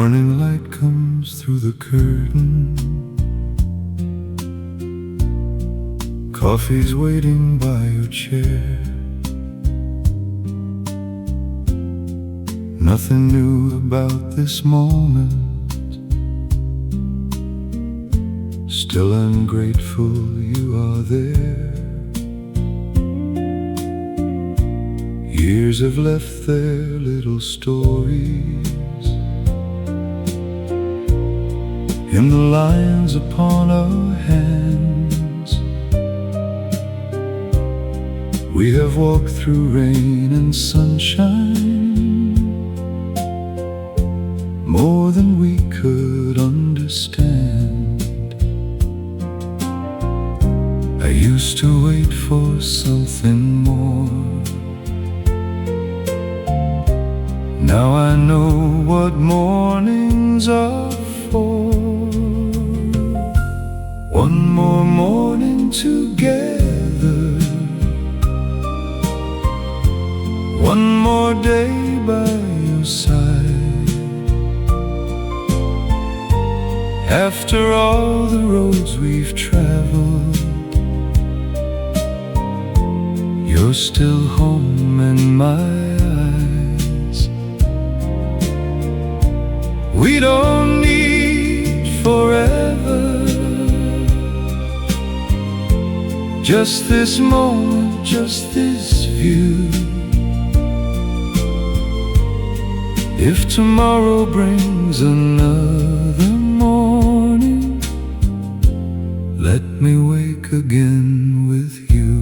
Morning light comes through the curtain. Coffee's waiting by your chair. Nothing new about this moment. Still ungrateful you are there. Years have left their little stories in the lines upon our hands. We have walked through rain and sunshine, more than we could understand. I used to wait for something more. Now I know what mornings are for. One more morning together, one more day by your side. After all the roads we've traveled, you're still home in my eyes. We don't need forever, just this moment, just this view. If tomorrow brings another morning, let me wake again with you.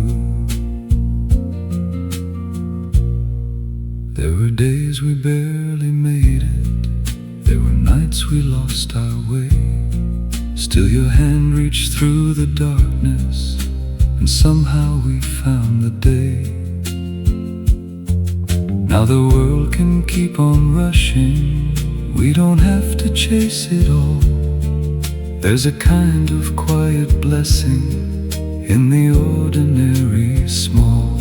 There were days we barely made it. There were nights we lost our way. Still your hand reached through the darkness, and somehow we found the day. Now the world can keep on rushing, we don't have to chase it all. There's a kind of quiet blessing in the ordinary small.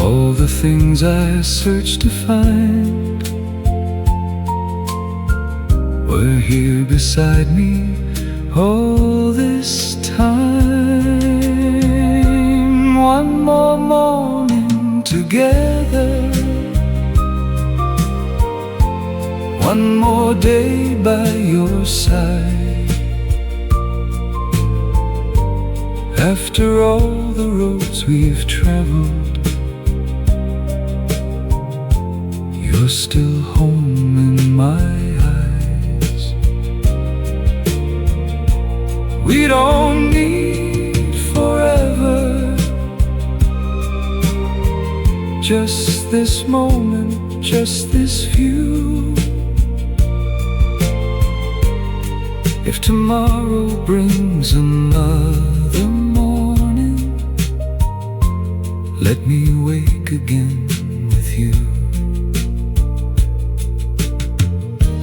All the things I searched to find were here beside me all this time. One more morning together, one more day by your side. After all the roads we've traveled, you're still home in my eyes. We don't need forever, just this moment, just this view. If tomorrow brings another morning, let me wake again with you.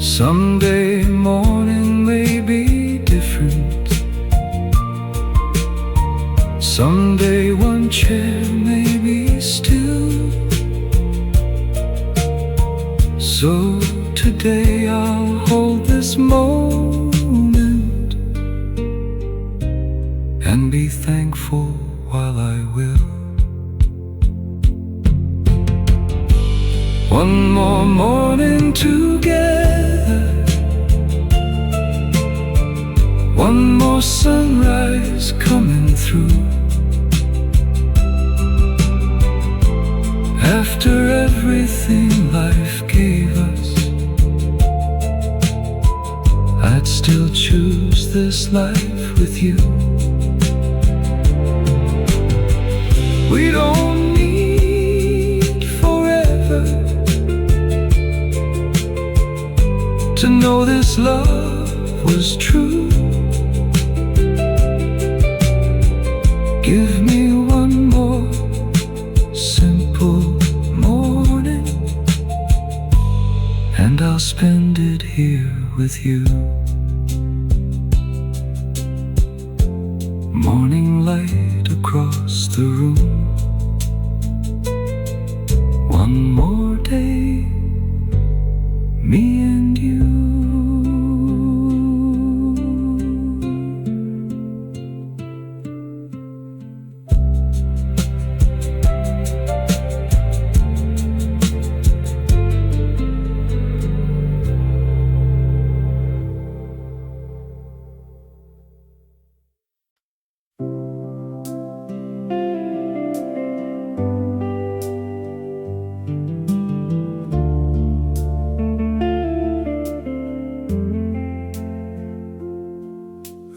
Someday morning may be different. Someday one chair may be still. So today I'll hold this moment and be thankful while I will. One more morning together, one more sunrise coming through. After everything life gave us, I'd still choose this life with you. We don't need forever to know this love was true. Give me one more simple morning, and I'll spend it here with you. Morning light across the room, one more day, me and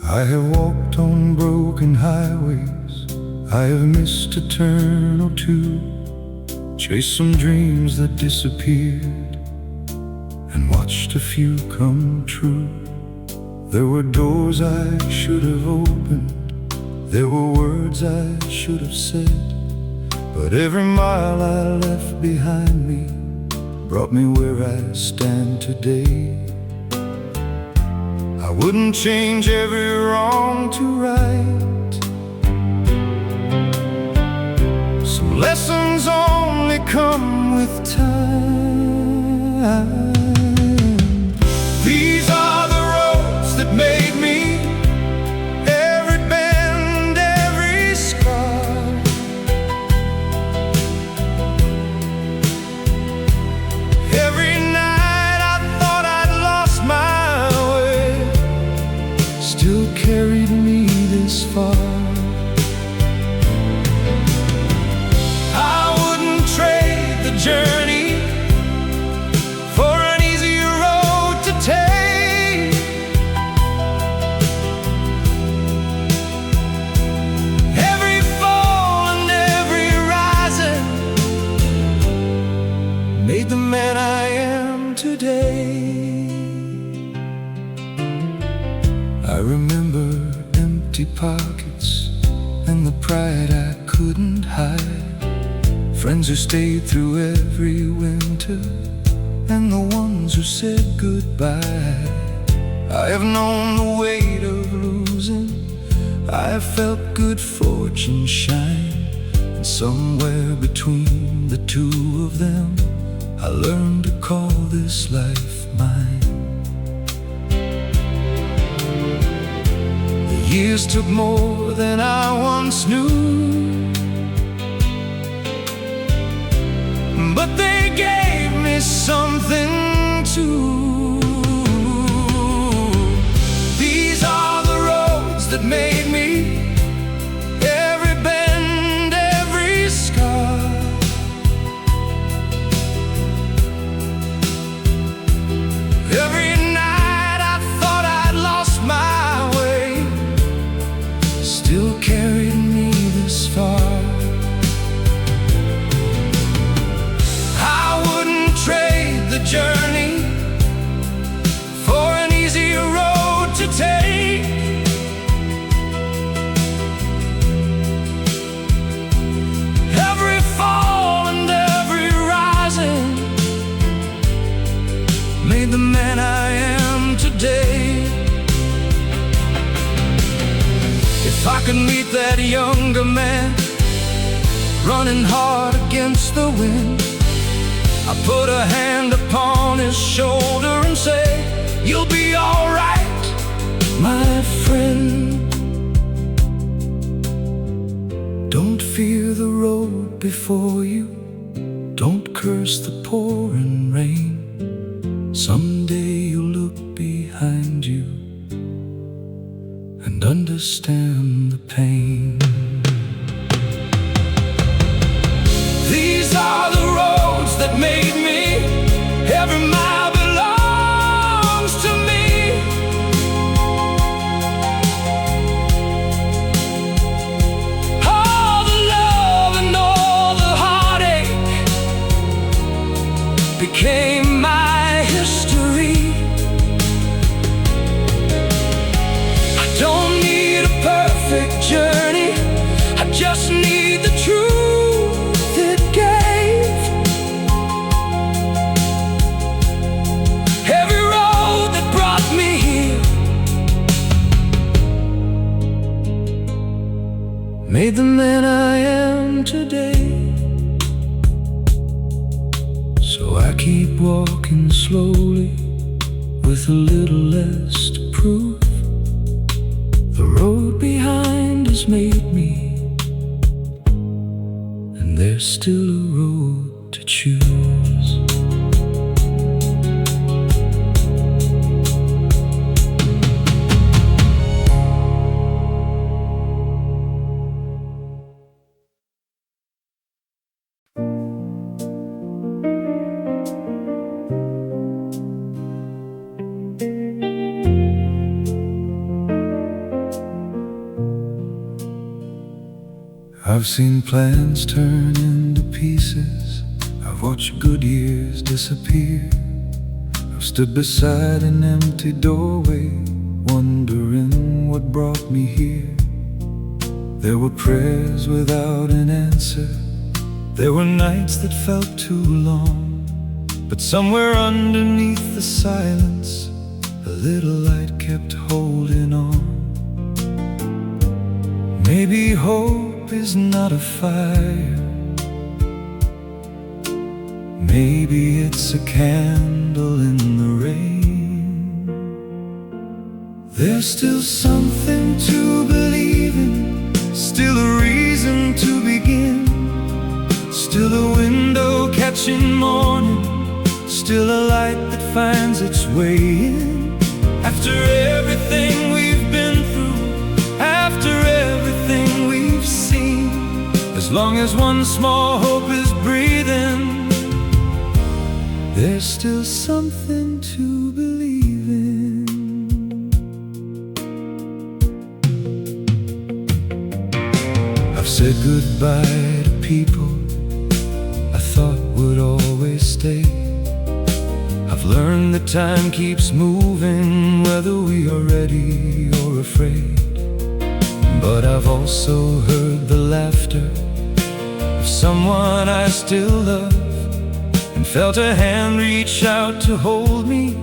I have walked on broken highways, I have missed a turn or two, chased some dreams that disappeared, and watched a few come true. There were doors I should have opened, there were words I should have said, but every mile I left behind me brought me where I stand today. I wouldn't change every wrong to right. Some lessons only come with time. These are the roads that made me, every bend, every scar. Every night I thought I'd lost my way, still carried me this far. I wouldn't trade the journey for an easier road to take. Every fall and every rising made the man I am today. I remember empty pockets and the pride I couldn't hide, friends who stayed through every winter and the ones who said goodbye. I have known the weight of losing, I have felt good fortune shine, and somewhere between the two of them I learned to call this life mine. The years took more than I once knew, but they gave me something too. These are the roads that made me, every bend, every scar. Every night I thought I'd lost my way, still carried me this far. The journey for an easier road to take. Every fall and every rising made the man I am today. If I could meet that younger man running hard against the wind, I put a hand upon his shoulder and say, you'll be all right, my friend. Don't fear the road before you, don't curse the pouring rain. Someday you'll look behind you and understand the pain. These are the roads that made me, every mile belongs to me. All the love and all the heartache became my history. I don't need a perfect journey, I just need the truth. Made the man I am today. So I keep walking slowly with a little less to prove. The road behind has made me, and there's still a road to choose. I've seen plans turn into pieces. I've watched good years disappear. I've stood beside an empty doorway, wondering what brought me here. There were prayers without an answer. There were nights that felt too long. But somewhere underneath the silence, a little light kept holding on. Maybe hope is not a fire. Maybe it's a candle in the rain. There's still something to believe in, still a reason to begin, still a window catching morning, still a light that finds its way in. After everything we've been through, after everything we've seen, as long as one small hope is breathing, there's still something to believe in. I've said goodbye to people I thought would always stay. I've learned that time keeps moving, whether we are ready or afraid. But I've also heard the laughter of someone I still love, and felt a hand reach out to hold me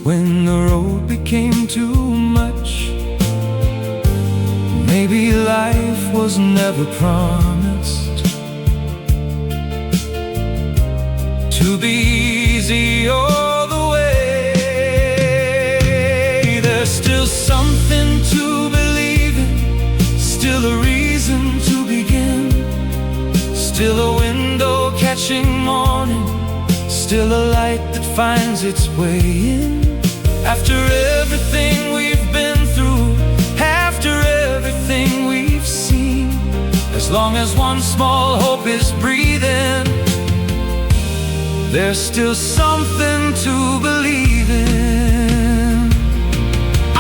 when the road became too much. Maybe life was never promised to be easy all the way. There's still something to believe in, still a reason to begin, still a window catching morning, still a light that finds its way in. After everything we've been through, after everything we've seen, as long as one small hope is breathing, there's still something to believe in.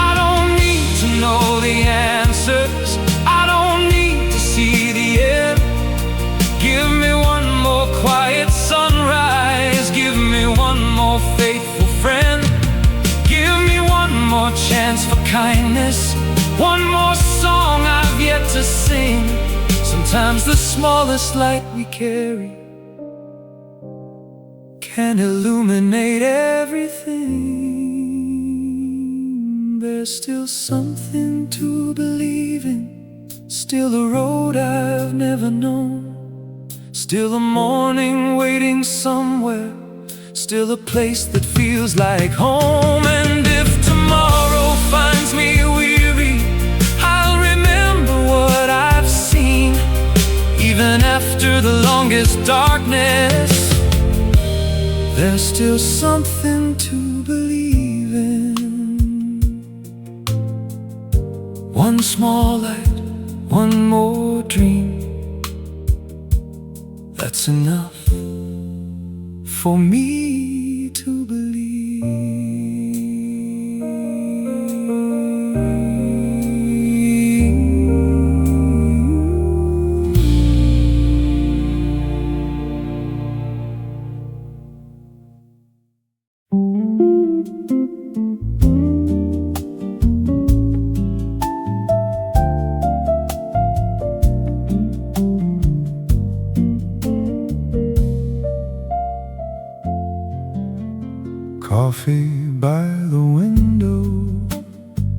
I don't need to know the answers, I don't need to see the end. Give me one more quiet sunrise, give me one more faithful friend, give me one more chance for kindness, one more song I've yet to sing. Sometimes the smallest light we carry can illuminate everything. There's still something to believe in, still a road I've never known, still a morning waiting somewhere, still a place that feels like home. And if tomorrow finds me weary, I'll remember what I've seen. Even after the longest darkness, there's still something to believe in. One small light, one more dream, that's enough for me to believe. Coffee by the window,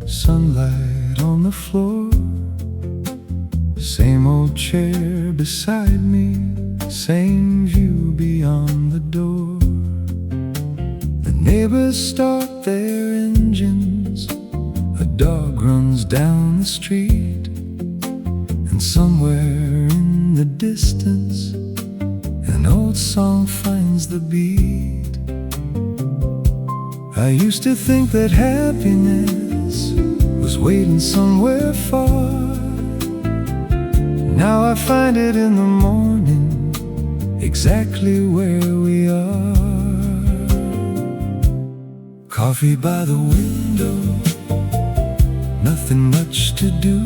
sunlight on the floor, same old chair beside me, same view beyond the door. The neighbors start their engines, a dog runs down the street, and somewhere in the distance an old song finds the beat. I used to think that happiness was waiting somewhere far. Now I find it in the morning, exactly where we are. Coffee by the window, nothing much to do,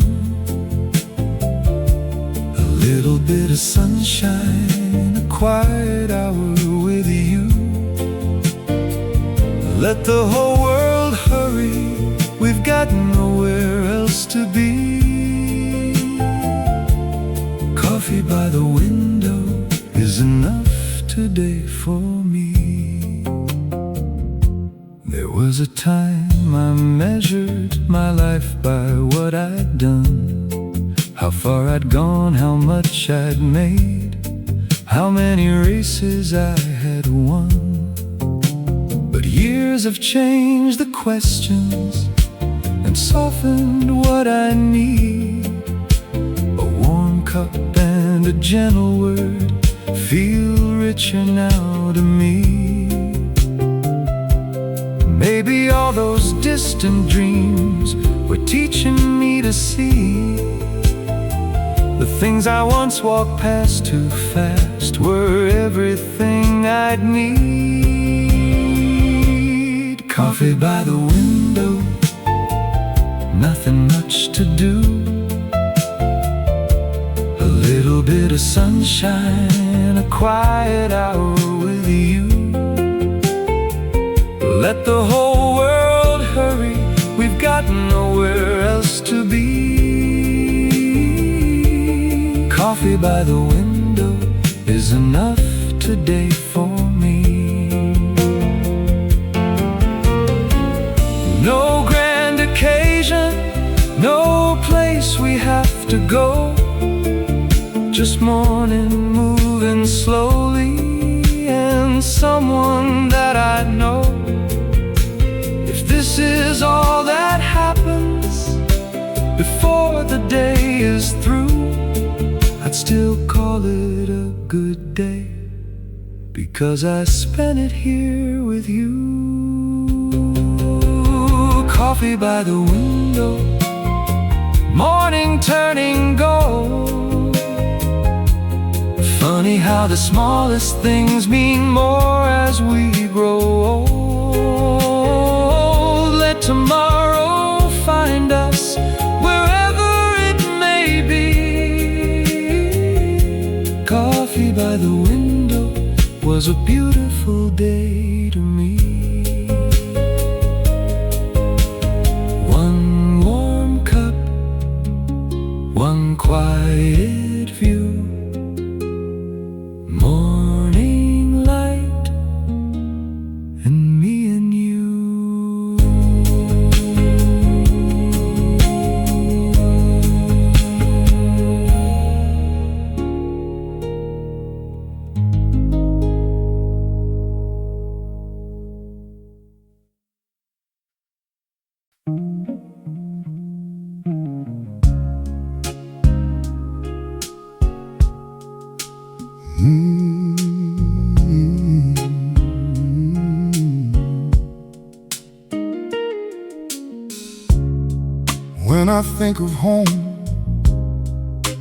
a little bit of sunshine, a quiet hour with you. Let the whole world hurry, we've got nowhere else to be. Coffee by the window is enough today for me. There was a time I measured my life by what I'd done, how far I'd gone, how much I'd made, how many races I had won. But years have changed the questions and softened what I need. A warm cup and a gentle word feel richer now to me. Maybe all those distant dreams were teaching me to see the things I once walked past too fast were everything I'd need. Coffee by the window, nothing much to do. A little bit of sunshine, a quiet hour with you. Let the whole world hurry, we've got nowhere else to be. Coffee by the window is enough today for me. No grand occasion, no place we have to go, just morning moving slowly and someone that I know. If this is all that happens before the day is through, I'd still call it a good day, because I spent it here with you. Coffee by the window, morning turning gold. Funny how the smallest things mean more as we grow old. Let tomorrow find us wherever it may be. Coffee by the window was a beautiful day to me. One warm cup, one quiet view, morning light, and me and you. When I think of home,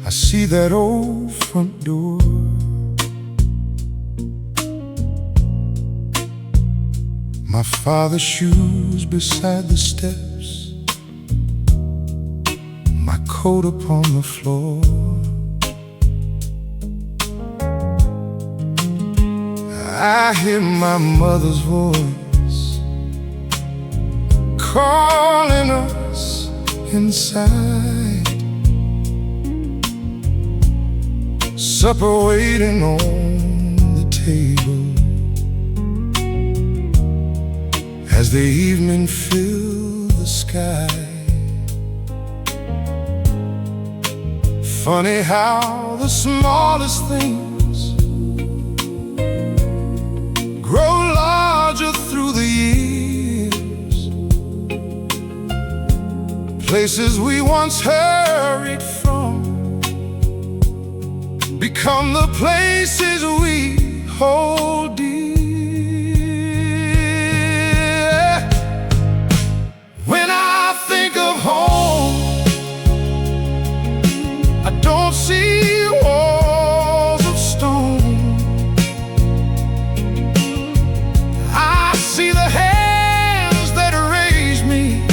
I see that old front door. My father's shoes beside the steps, my coat upon the floor. I hear my mother's voice calling us inside. Supper waiting on the table as the evening filled the sky. Funny how the smallest things grow larger through the years. Places we once hurried from become the places we hold dear. When I think of home, I don't see walls of stone. I see the hands that raised me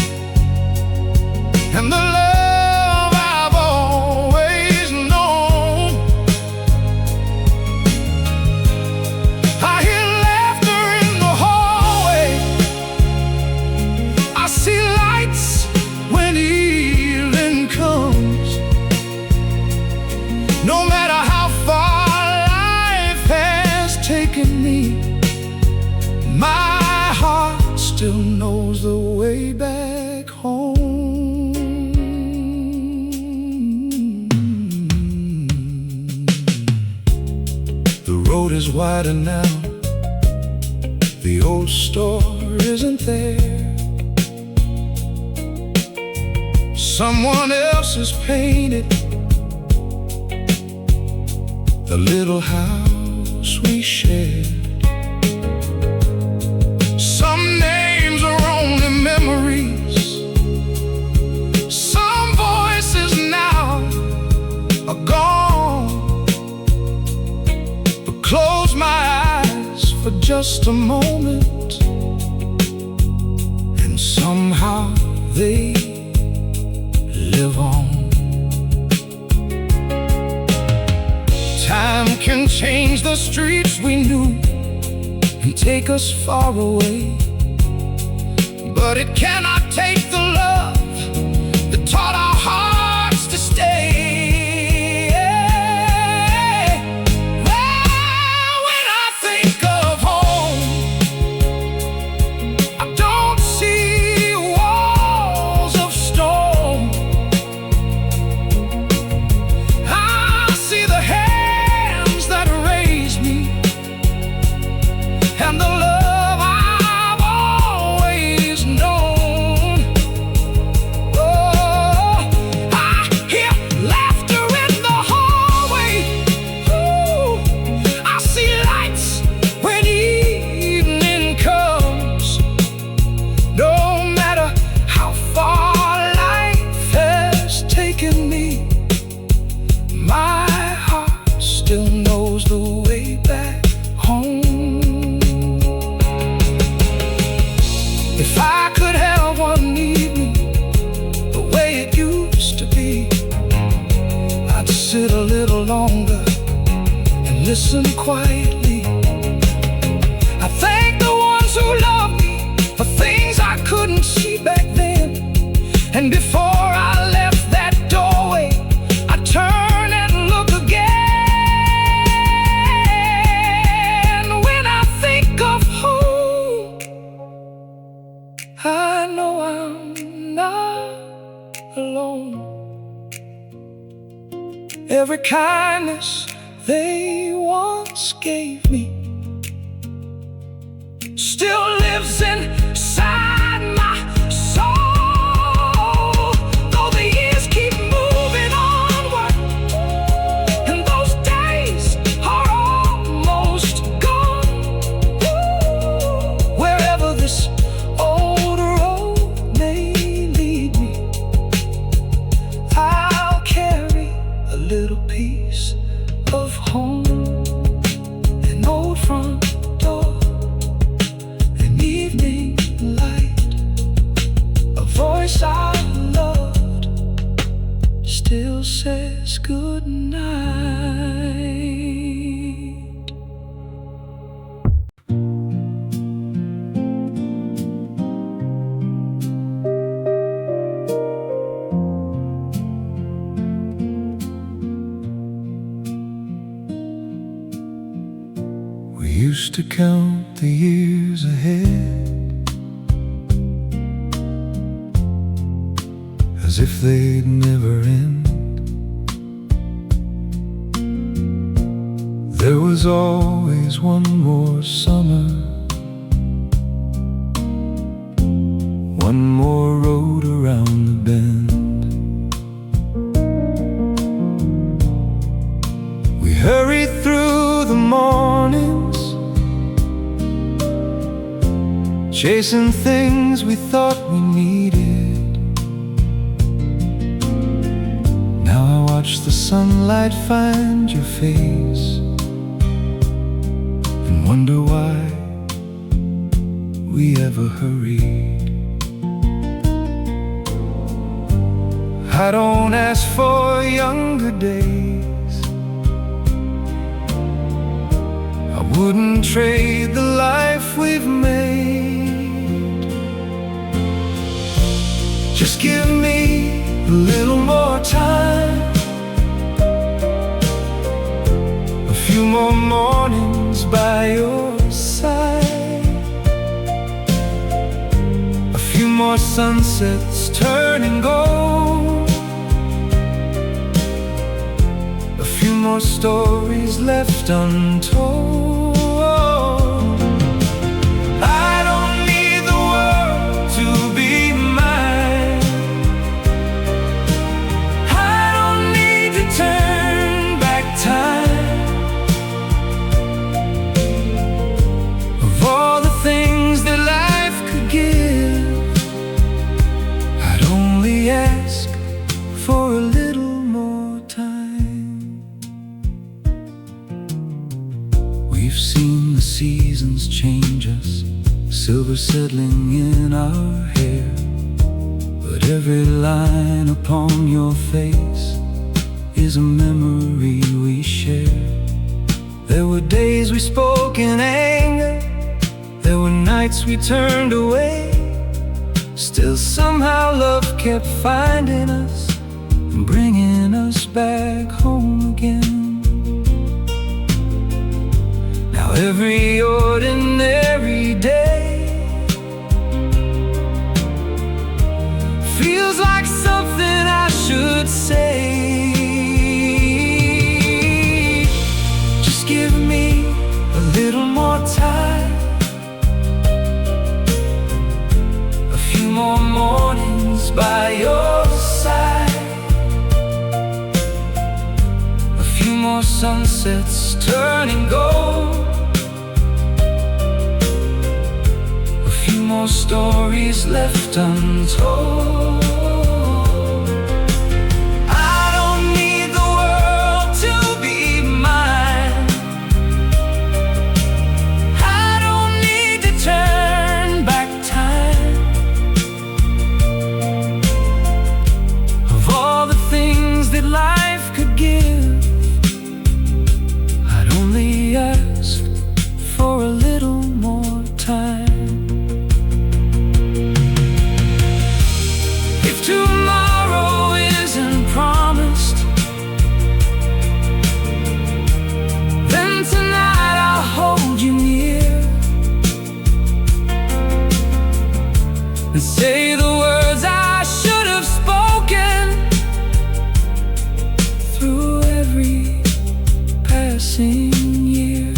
and the love I've always known. is wider now. The old store isn't there. Someone else has painted the little house we shared. Some names are only memories. Some voices now are gone. But close my eyes for just a moment, and somehow they live on. Time can change the streets we knew and take us far away, but it cannot take the love that taught our hearts to stay. Well, when I think of home, I don't see walls of stone. I see the hands that raised me and the love I've always known. Oh, I hear laughter in the hallway. Ooh, I see lights when evening comes. No matter how far life has taken me, my heart still knows the way back home. If I could have one evening the way it used to be, I'd sit a little longer and listen quietly. I thank the ones who loved me for things I couldn't see back then. And before I left that doorway, I turn and look again. When I think of home, I know I'm not alone. Every kindness they once gave me still lives inside my soul. Though the years keep moving onward and those days are almost gone, wherever this old road may lead me, I'll carry a little piece of home. An old front door, an evening light, a voice I loved still says good night. We used to count the years ahead as if they'd never end. There was always one more summer, one more road around the bend. We hurried through the mornings, chasing things we thought we needed. Now I watch the sunlight find your face and wonder why we ever hurried. I don't ask for younger days, I wouldn't trade the life we've made. Just give me a little more time, a few more mornings by your side, a few more sunsets turning gold, a few more stories left untold. We've seen the seasons change us, silver settling in our hair, but every line upon your face is a memory we share. There were days we spoke in anger, there were nights we turned away. Still somehow love kept finding us and bringing us back home again. Now every ordinary day feels like something I should say. Just give me a little more time, a few more mornings by your side, a few more sunsets turning gold, more stories left untold. I don't need the world to be mine, I don't need to turn back time. Of all the things that life could give, I'd only ask for a little more time. Tomorrow isn't promised, then tonight I'll hold you near and say the words I should have spoken through every passing year.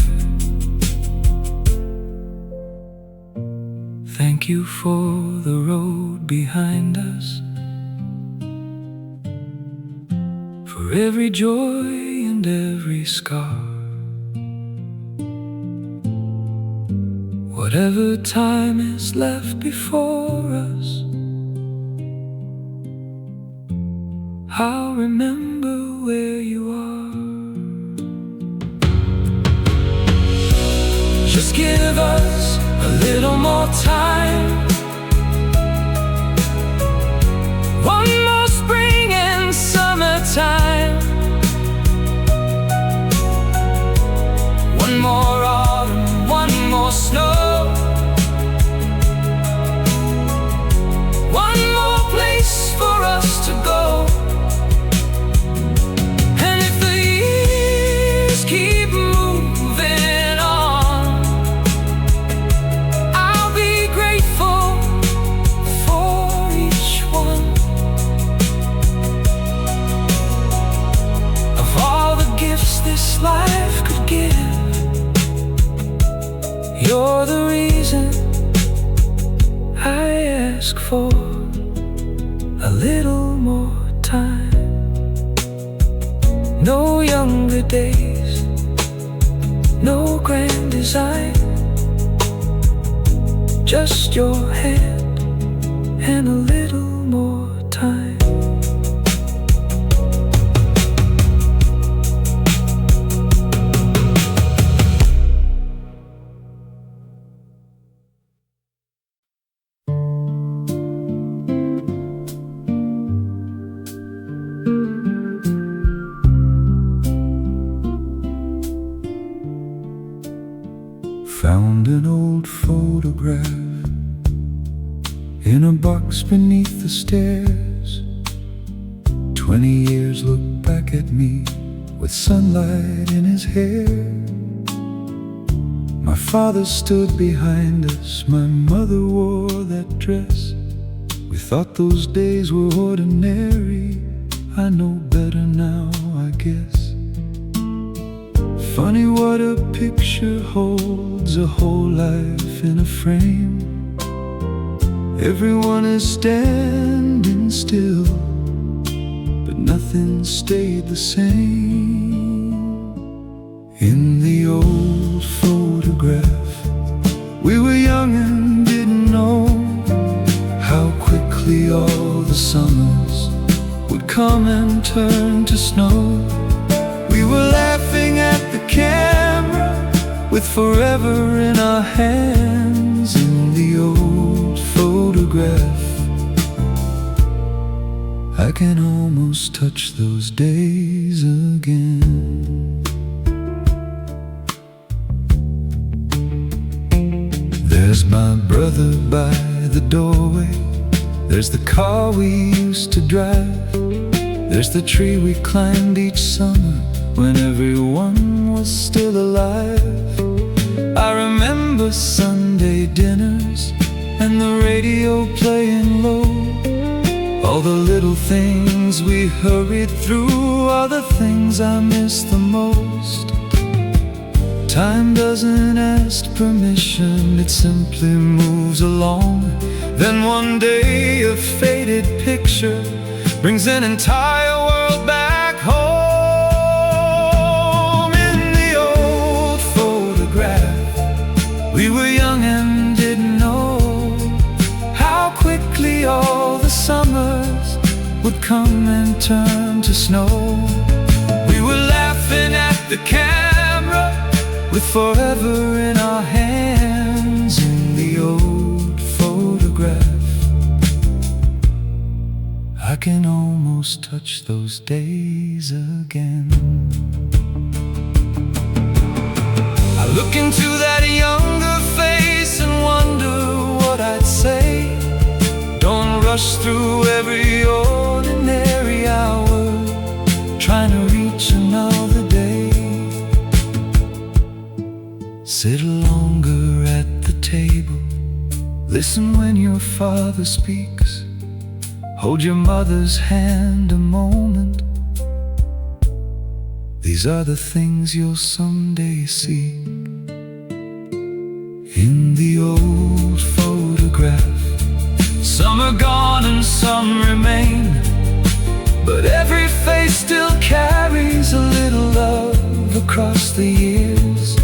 Thank you for the road behind us, for every joy and every scar. Whatever time is left before us, I'll remember where you are. Just give us a little more time, one more spring and summertime, one more autumn, one more snow, one more place for us to go. And if the years keep moving on, I'll be grateful for each one. Of all the gifts this life could give, you're the reason I ask for a little more time. No younger days, no grand design, just your hand and a little more time. Found an old photograph in a box beneath the stairs. 20 years look back at me with sunlight in his hair. My father stood behind us, my mother wore that dress. We thought those days were ordinary, I know better now, I guess. Funny what a picture holds, a whole life in a frame. Everyone is standing still, but nothing stayed the same. In the old photograph, we were young and didn't know how quickly all the summers would come and turn to snow. We were laughing at the camera with forever in our hands. In the old photograph, I can almost touch those days again. There's my brother by the doorway, there's the car we used to drive, there's the tree we climbed each summer when everyone was still alive. I remember Sunday dinners and the radio playing low. All the little things we hurried through are the things I miss the most. Time doesn't ask permission, it simply moves along. Then one day a faded picture brings an entire world back home. In the old photograph, we were young and didn't know how quickly all the summers would come and turn to snow. We were laughing at the camera with forever in our hands. In the old photograph, I can almost touch those days again. I look into that younger face and wonder what I'd say. Don't rush through every ordinary hour trying to reach another day. Sit longer at the table, listen when your father speaks, hold your mother's hand a moment. These are the things you'll someday see. In the old photograph, some are gone and some remain, but every face still carries a little love across the years.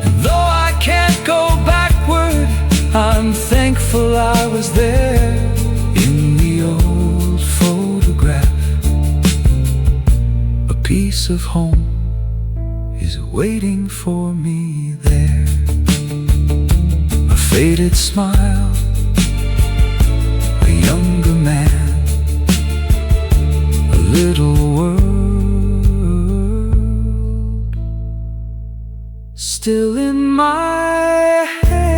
And though I can't go backward, I'm thankful I was there. In the old photograph, a piece of home is waiting for me there. A faded smile, a younger man, a little world still in my hands.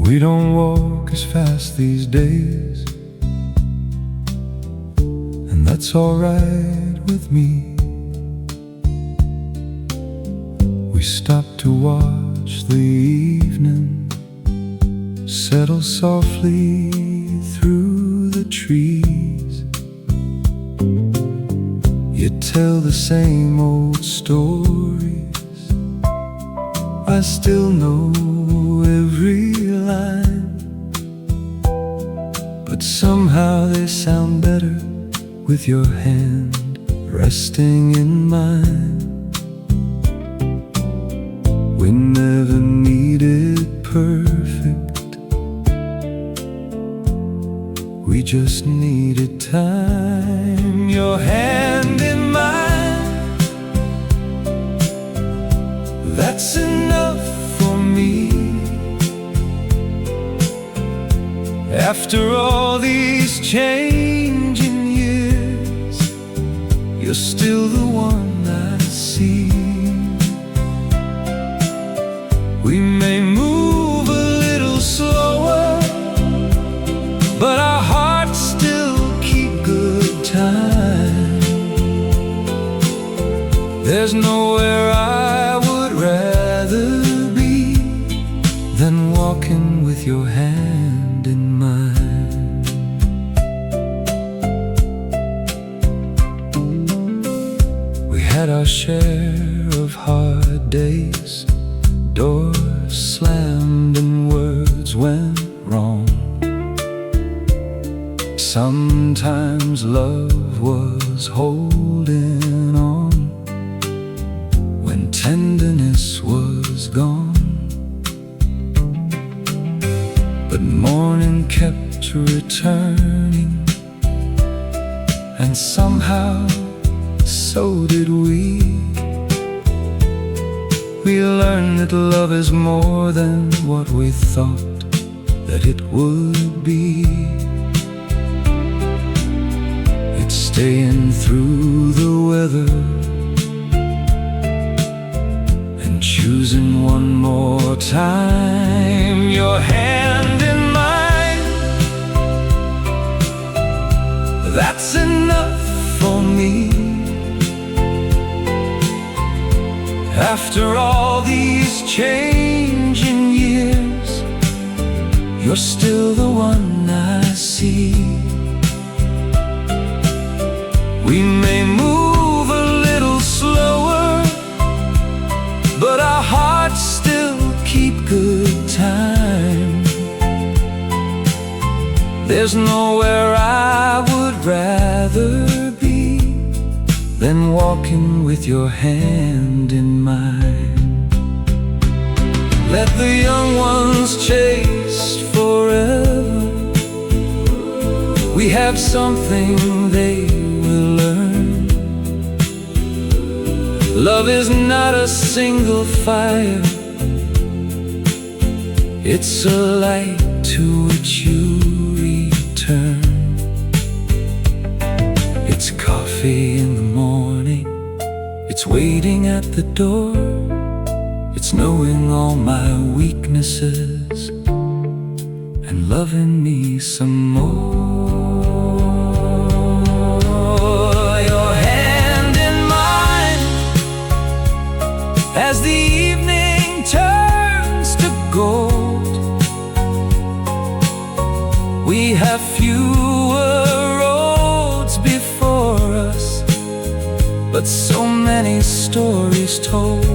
We don't walk as fast these days, and that's alright with me. We stop to watch the evening settle softly through the trees. You tell the same old stories, I still know every line, but somehow they sound better with your hand resting in mine. We never needed perfect, we just needed time. Your hand in mine, that's enough for me. After all these changing years, you're still the one I see. We may move a little slower, but our hearts still keep good time. There's nowhere I would rather be than walking with your hand in mine. We had our share of hard days, doors slammed and words went wrong. Sometimes love was holding on when tenderness was gone. But morning kept returning, and somehow so did we. We learned that love is more than what we thought that it would be. It's staying through the weather and choosing one more time. Your hand in mine, that's enough for me. After all these changing years, you're still the one I see. We may move a little slower, but our hearts still keep good time. There's nowhere I would rather be than walking with your hand in mine. Let the young ones chase forever. We have something they will learn. Love is not a single fire, it's a light to which you return. It's coffee in the morning, it's waiting at the door, it's knowing all my weaknesses and loving me some more. Your hand in mine as the evening turns to gold. We have fewer roads before us, but so many stories told.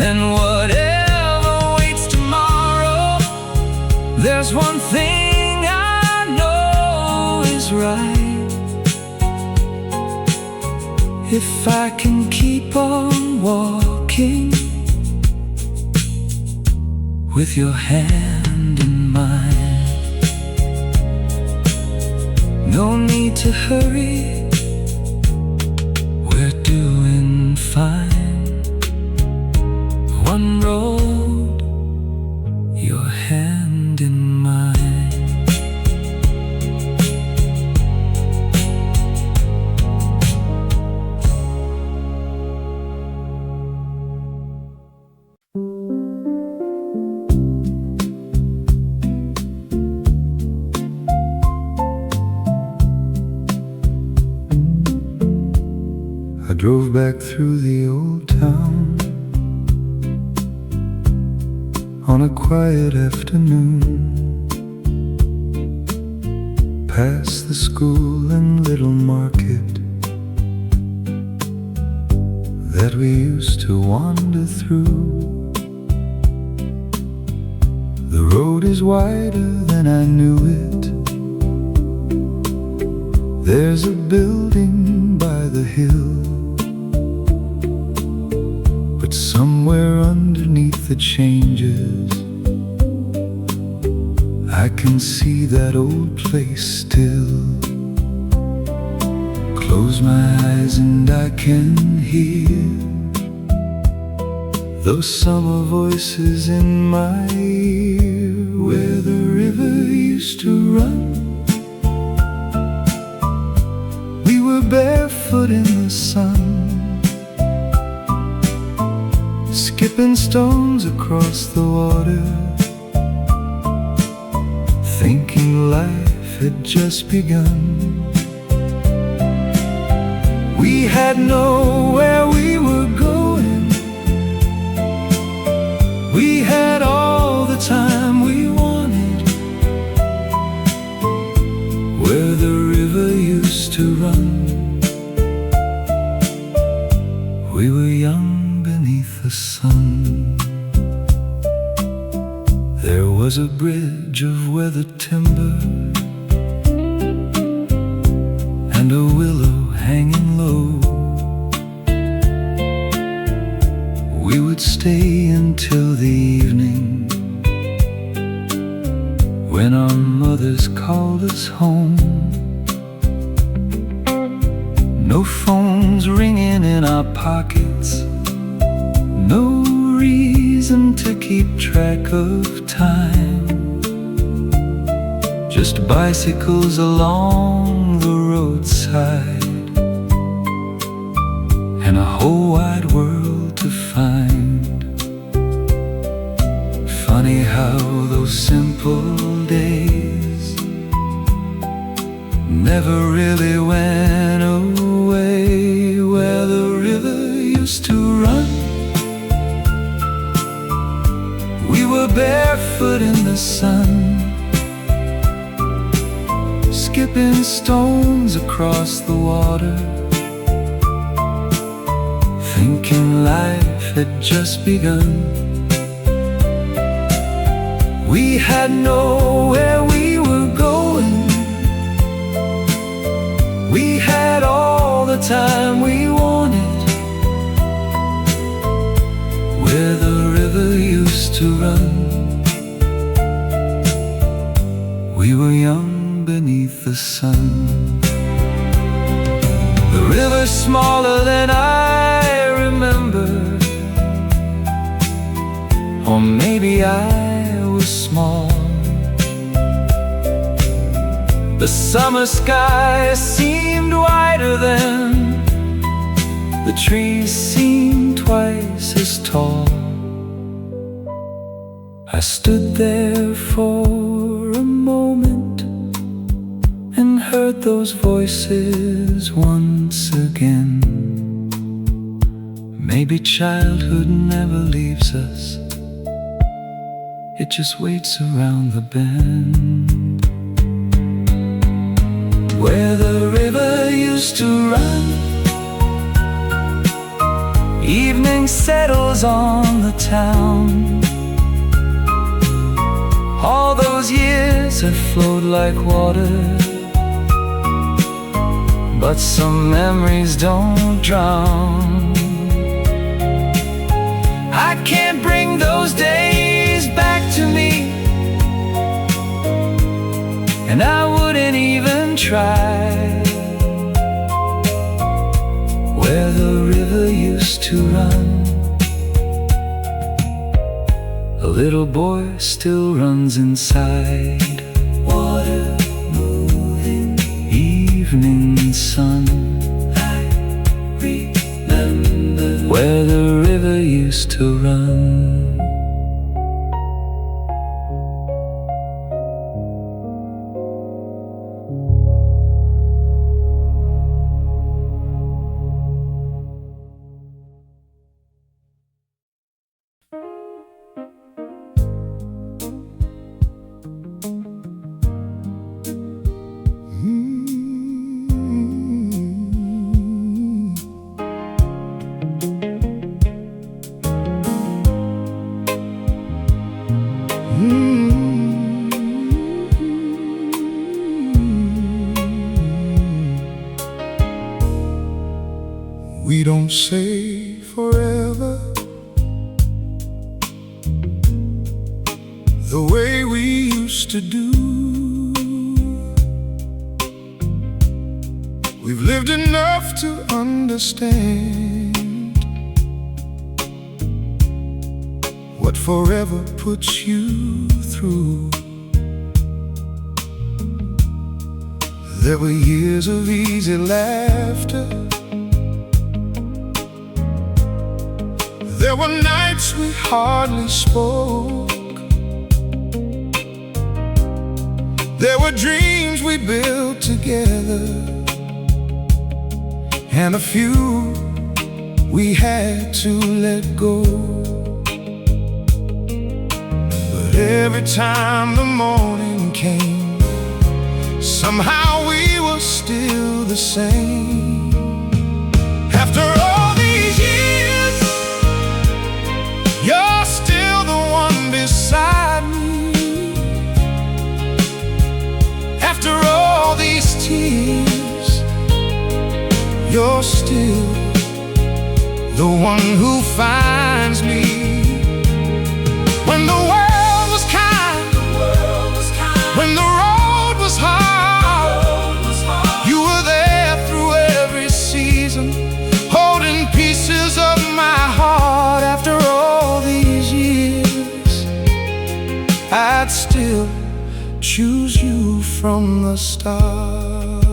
And whatever waits tomorrow, there's one thing I know is right. If I can keep on walking with your hand in mine, no need to hurry, we're doing fine. One road, your hand in mine. I drove back through the old town on a quiet afternoon, past the school and little market that we used to wander through. The road is wider than I knew it. There's a building by the hill, but somewhere underneath the changes, I can see that old place still. Close my eyes and I can hear those summer voices in my ear, where the river used to run. We were barefoot in the sun, skipping stones across the water, thinking life had just begun. We had nowhere we were going, we had all the time we wanted, where the river used to run. We were young beneath the sun. was a bridge of weathered timber and a willow hanging low. We would stay until the evening when our mothers called us home. No phones ringing in our pockets, no reason to keep track of time, just bicycles along the roadside and a whole wide world to find. Funny how those simple days never really went away. Where the river used to run, we were barefoot in the sun, skipping stones across the water, thinking life had just begun. We had nowhere we were going, we had all the time we wanted. Where the river used to run, we were young beneath the sun. The river's smaller than I remember, or maybe I was small. The summer sky seemed wider then, the trees seemed twice as tall. I stood there for a moment and heard those voices once again. Maybe childhood never leaves us, it just waits around the bend. Where the river used to run, evening settles on the town. All those years have flowed like water, but some memories don't drown. I can't bring those days back to me, and I wouldn't even try. Where the river used to run, a little boy still runs inside. Water moving, evening sun, I remember where the river used to run. We don't say forever the way we used to do. We've lived enough to understand what forever puts you through. There were years of easy laughter, there were nights we hardly spoke, there were dreams we built together, and a few we had to let go. But every time the morning came, somehow we were still the same. After all these years, you're still the one beside me. still the one who finds me. When the world was kind, when the road was hard, you were there through every season, holding pieces of my heart. After all these years, I'd still choose you from the start.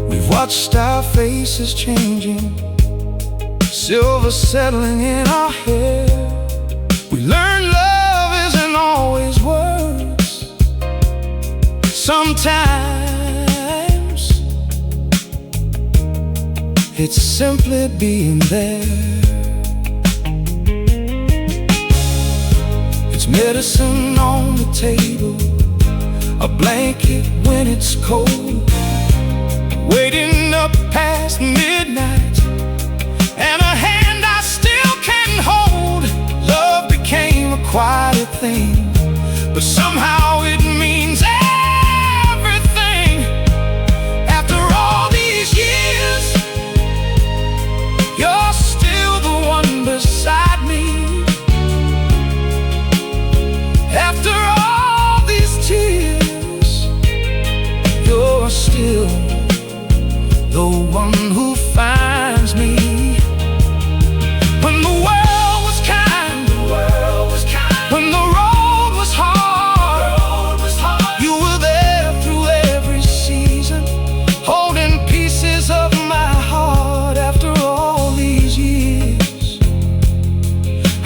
We've watched our faces changing, silver settling in our hair. We learned love isn't always words. Sometimes it's simply being there. It's medicine on the table, a blanket when it's cold, waiting up past midnight, and a hand I still can hold. Love became a quieter thing, but somehow it means everything. After all these years, you're still the one beside me. After all these tears, you're still the one who finds me. When the world was kind, when the road was hard, you were there through every season, holding pieces of my heart. After all these years,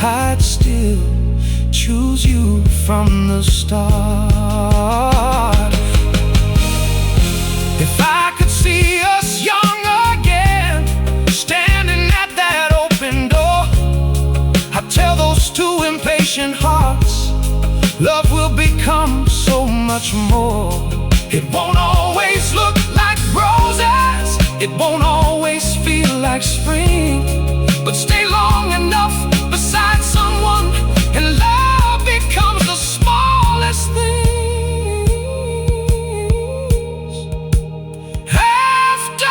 I'd still choose you from the start. If I could see us young again, standing at that open door, I'd tell those two impatient hearts, love will become so much more. It won't always look like roses, it won't always feel like spring, but stay long enough beside someone and love becomes the smallest thing. After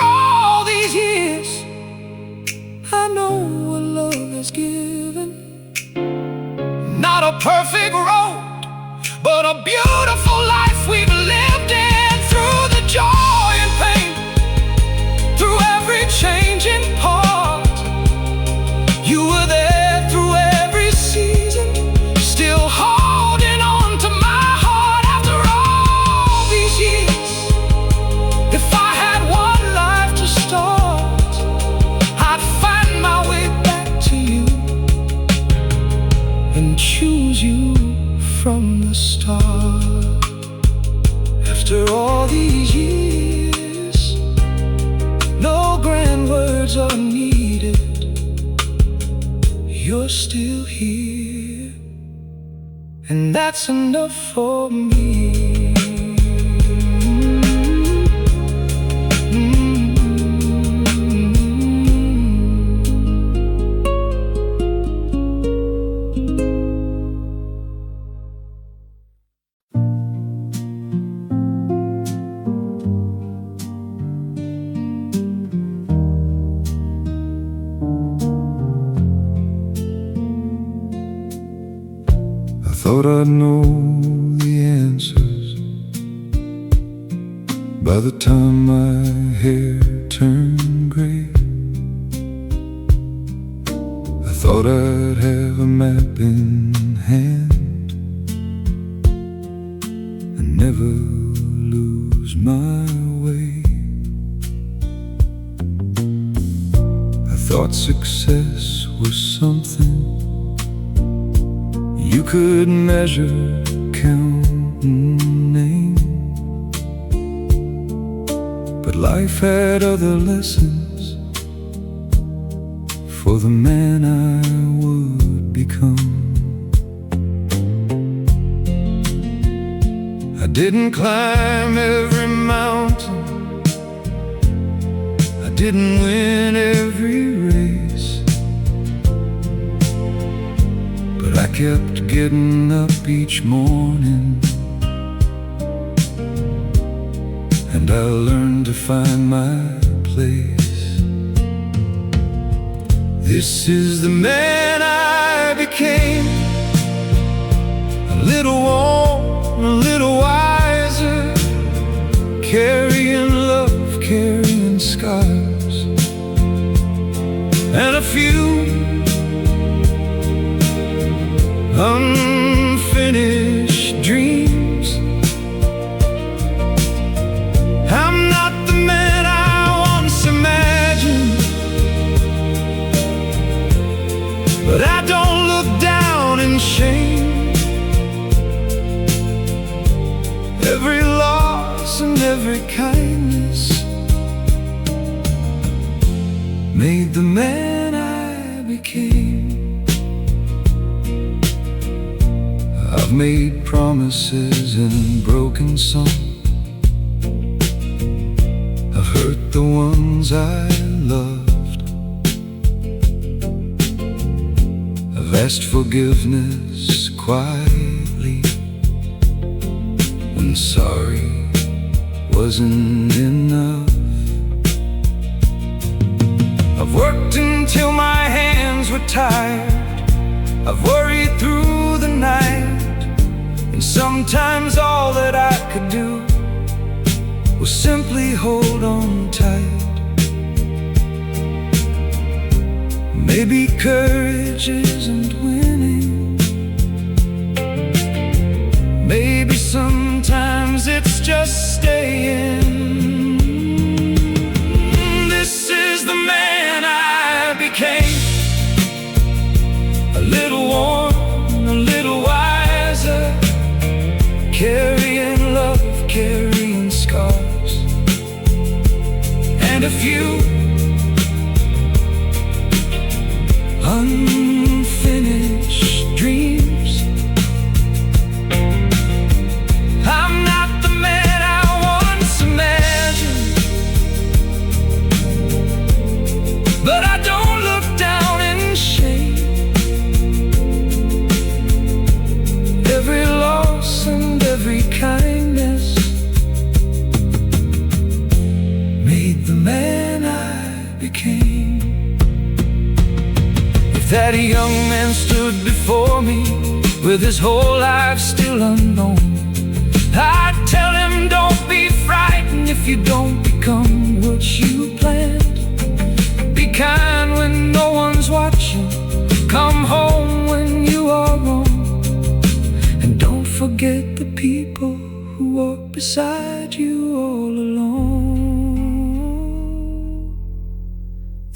all these years, I know what love has given. Not a perfect road, but a beautiful life we've lived in. Through the joy and pain, through every changing part, you were there through every season, still holding on to my heart. After all these years, if I had one life to start, I'd find my way back to you and choose you from the start. After all these years, no grand words are needed. You're still here, and that's enough for me. Thought I'd know the answers by the time my hair turned gray. I thought I'd have a map in hand and never lose my way. I thought success was something you could measure, count, and name. But life had other lessons for the man I would become. I didn't climb every mountain, I didn't win every race, but I kept getting up each morning and I learned to find my place. This is the man I became, a little warm, a little wiser, carrying love, carrying scars, and a few unfinished dreams. I'm not the man I once imagined, but I don't look down in shame. Every loss and every kindness made the man I became. I've made promises and broken some. I've hurt the ones I loved. I've asked forgiveness quietly when sorry wasn't enough. I've worked until my hands were tired. I've worried through the night, and sometimes all that I could do was simply hold on tight. Maybe courage isn't winning. Maybe sometimes it's just staying. This is the man I became, a little warm, a little wiser, carrying love, carrying scars, and a few unfinished dreams. I'm not the man I once imagined, but I don't look down in shame. Every loss and every kindness made the man I became. If that young man stood before me with his whole life still unknown, I'd tell him don't be frightened if you don't become what you planned. Be kind when no one's watching, come home when you are wrong, and don't forget the people who walk beside you all along.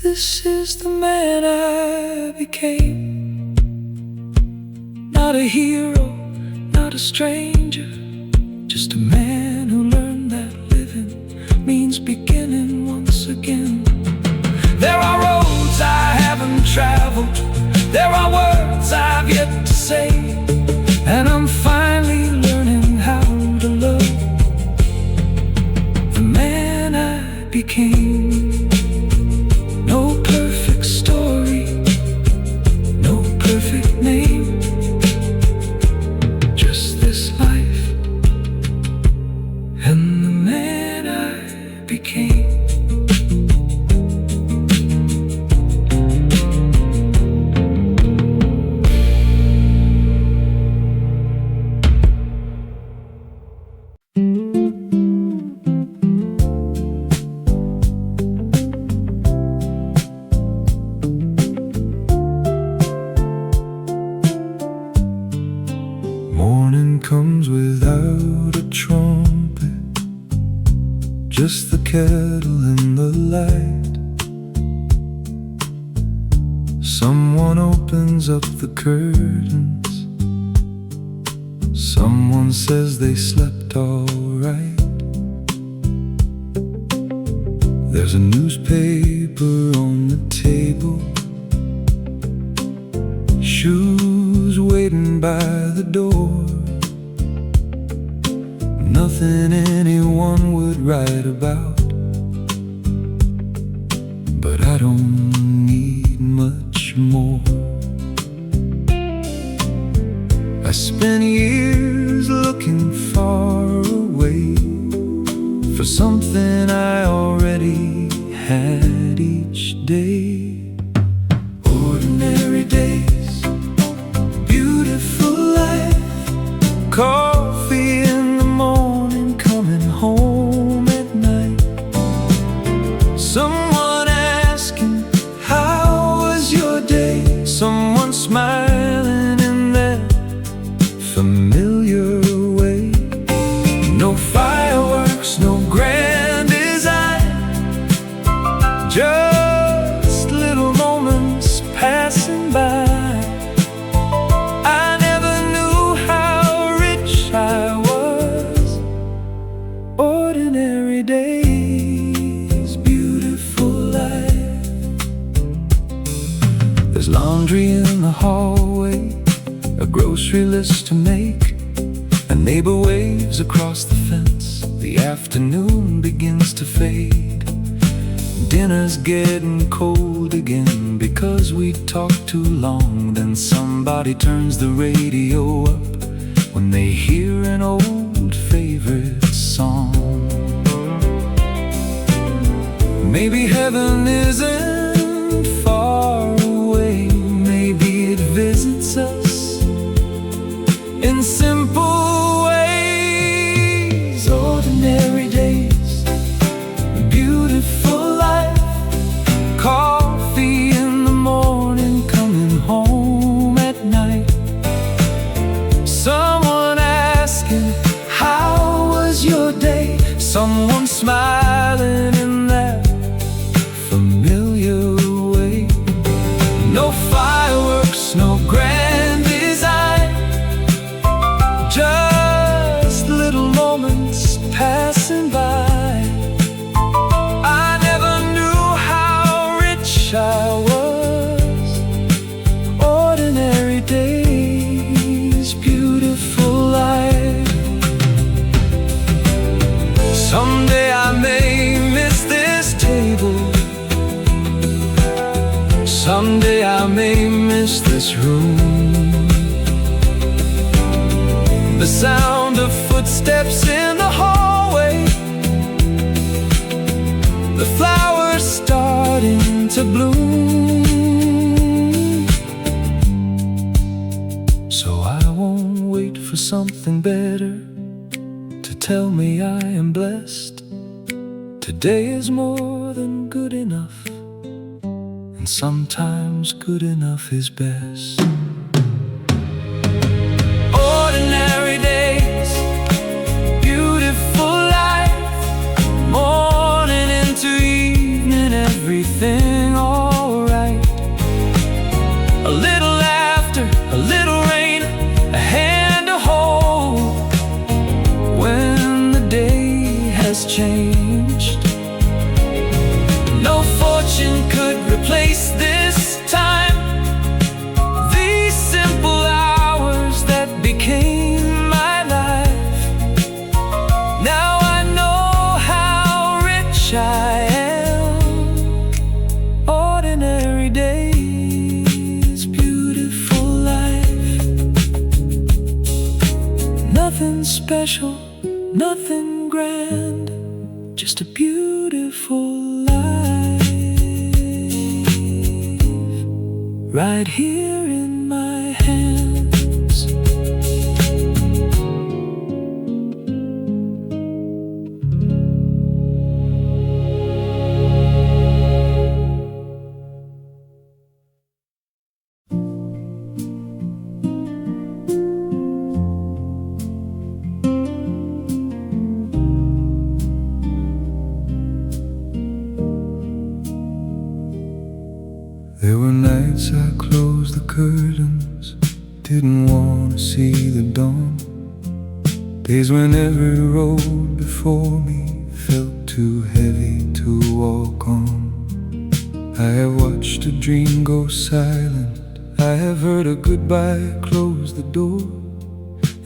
This is the man I became, not a hero, not a stranger, just a man who learned that living means beginning once again. There are roads I haven't traveled, there are words I've yet to say, and I'm finally learning how to love the man I became. No perfect story, no perfect name, just this life and the man I became. Morning comes without a trumpet, just the kettle and the light. Someone opens up the curtains, someone says they slept all right. There's a newspaper on the table, shoes waiting by the door. Nothing anyone would write about, but I don't need much more. spent years looking far away for something I already had each day. Ordinary days, beautiful life, coffee in the morning, coming home at night, someone asking, how was your day? Someone smiling in that familiar way. No fireworks, no grand design, just little moments passing by. I never knew how rich I was. Ordinary days, beautiful life. There's laundry in the hallway, a grocery list to make. A neighbor waves across the fence. The afternoon begins to fade. Dinner's getting cold again because we talked too long. Then somebody turns the radio up when they hear an old favorite song. Maybe heaven isn't far away. Maybe it visits us in simple ways. Ordinary days, beautiful life, coffee in the morning, coming home at night, someone asking, how was your day? Someone smiling in that familiar way. No fireworks, no grand design, just little moments passing by. I never knew how rich I was. Ordinary days, beautiful life. Someday I may miss this table. Someday I may miss this room. The sound of footsteps in the hallway, the flowers starting to bloom. So I won't wait for something better to tell me I am blessed. Today is more than good enough, and sometimes good enough is best. Ordinary days, beautiful life, morning into evening, everything alright. A little laughter, a little rain, a hand to hold when the day has changed. No fortune could replace this time, these simple hours that became my life. Now I know how rich I am. Ordinary days, beautiful life. Nothing special, nothing grand, just a beautiful life, right here in my hands. There were nights I closed the curtains, didn't want to see the dawn. Days when every road before me felt too heavy to walk on. I have watched a dream go silent, I have heard a goodbye close the door,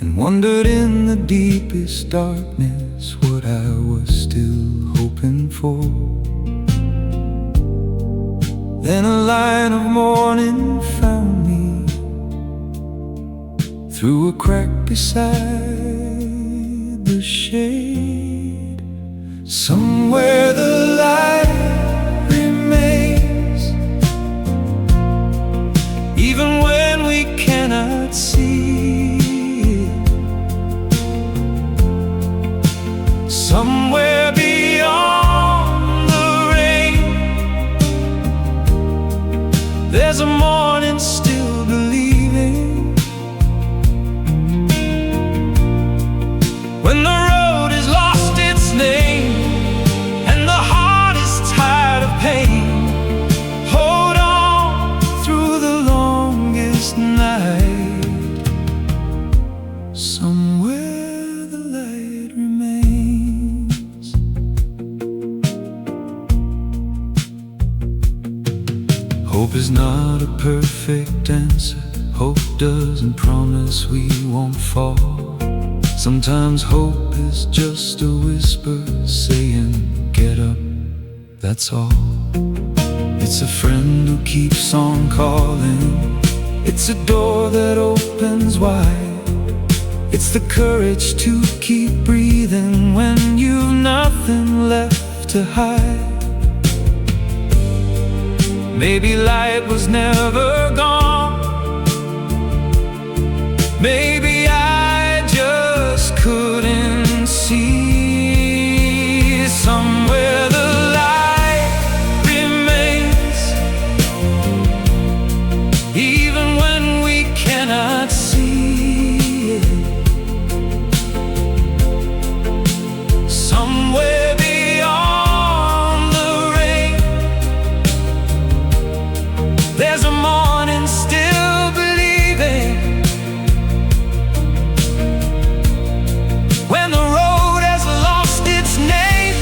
and wondered in the deepest darkness what I was still hoping for. Then a line of morning found me through a crack beside the shade. somewhere beyond the rain. There's a morning still believing, when the road has lost its name and the heart is tired of pain. Hold on through the longest night, somewhere the light remains. Hope is not a perfect answer. Hope doesn't promise we won't fall. Sometimes hope is just a whisper saying, get up, that's all. It's a friend who keeps on calling. It's a door that opens wide. It's the courage to keep breathing when you've nothing left to hide. Maybe light was never gone. Maybe I just couldn't see. Somewhere the light remains, even when we cannot see it. Somewhere beyond the rain, there's a morning still believing, when the road has lost its name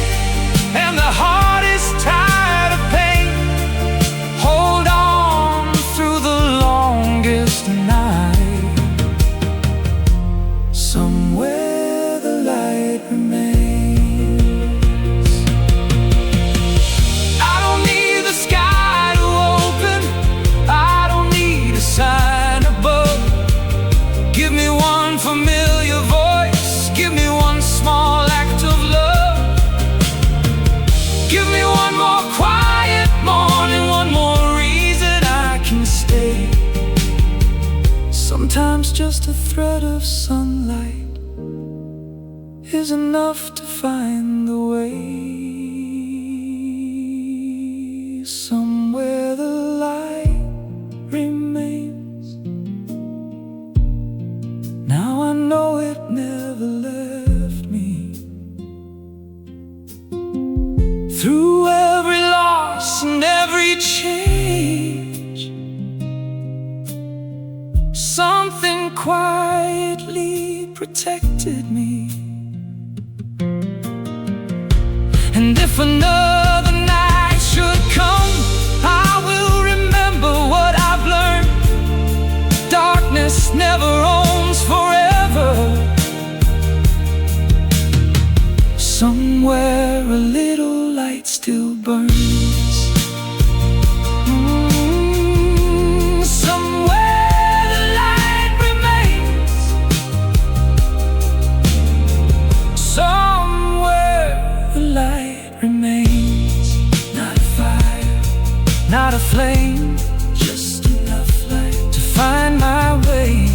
and the heart is tired of pain. Hold on through the longest night, somewhere the light remains. I don't need the sky to open, I don't need a sign above. Give me one familiar voice, give me one small act of love. Give me one more quiet morning, one more reason I can stay. Sometimes just a thread of sunlight is enough to find the way. Somewhere the light remains. Now I know it never left me. Through every loss and every change, something quietly protected me. And if another night should come, I will remember what I've learned. Darkness never owns forever. Somewhere a little light still burns. Somewhere the light remains. Somewhere the light remains. Not a fire, not a flame, just enough light to find my way.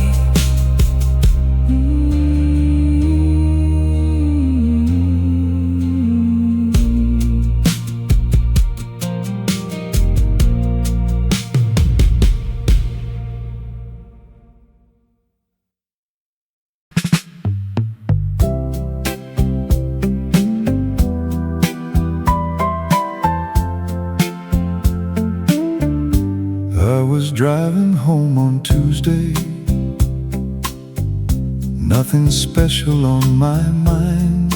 I was driving home on Tuesday, nothing special on my mind.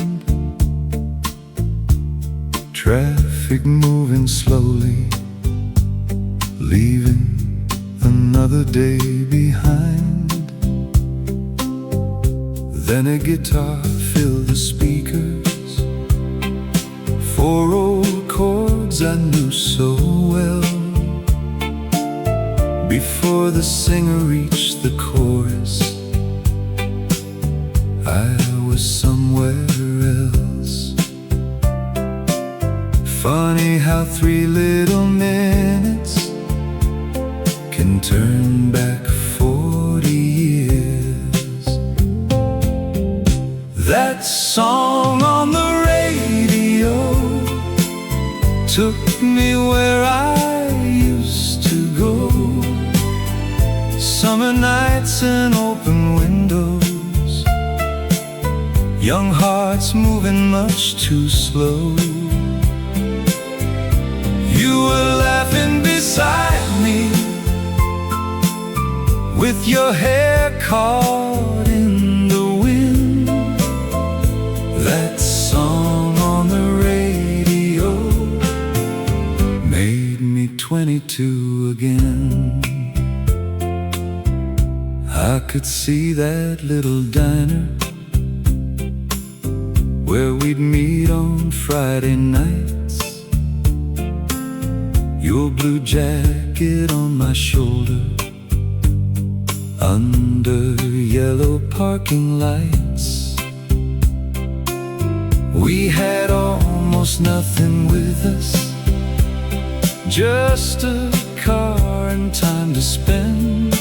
Traffic moving slowly, leaving another day behind. Then a guitar filled the speakers, 4 old chords I knew so well. Before the singer reached the chorus, I was somewhere else. Funny how 3 little minutes can turn back 40 years. That song on the radio took me where I used to go. Summer nights and open windows, young hearts moving much too slow. You were laughing beside me, with your hair caught in the wind. That song on the radio made me 22 again. I could see that little diner where we'd meet on Friday nights, your blue jacket on my shoulder, under yellow parking lights. We had almost nothing with us, just a car and time to spend.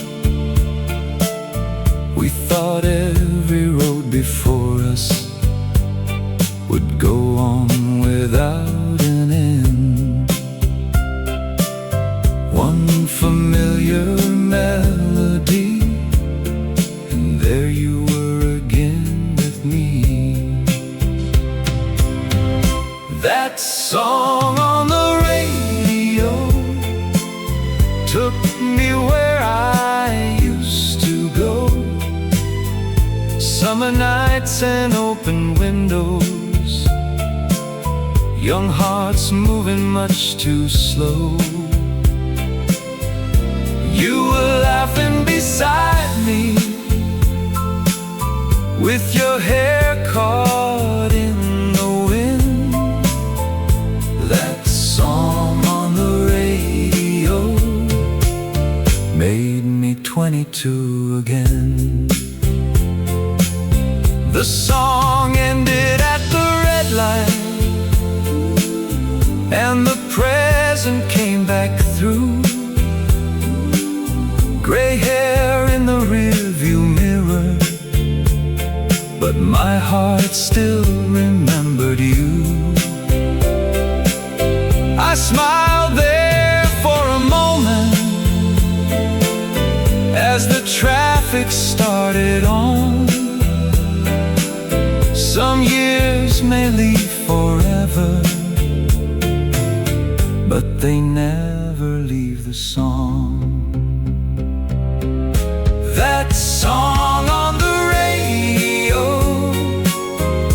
We thought every road before us would go on without an end. One familiar melody, and there you were again with me. That song on the radio took me where I used to go. Summer nights and open windows, young hearts moving much too slow. You were laughing beside me, with your hair caught in the wind. That song on the radio made me 22 again. The song ended at the red light, and the present came back through. Gray hair in the rearview mirror, but my heart still remembered you. I smiled there for a moment as the traffic started on. Some years may leave forever, but they never leave the song. That song on the radio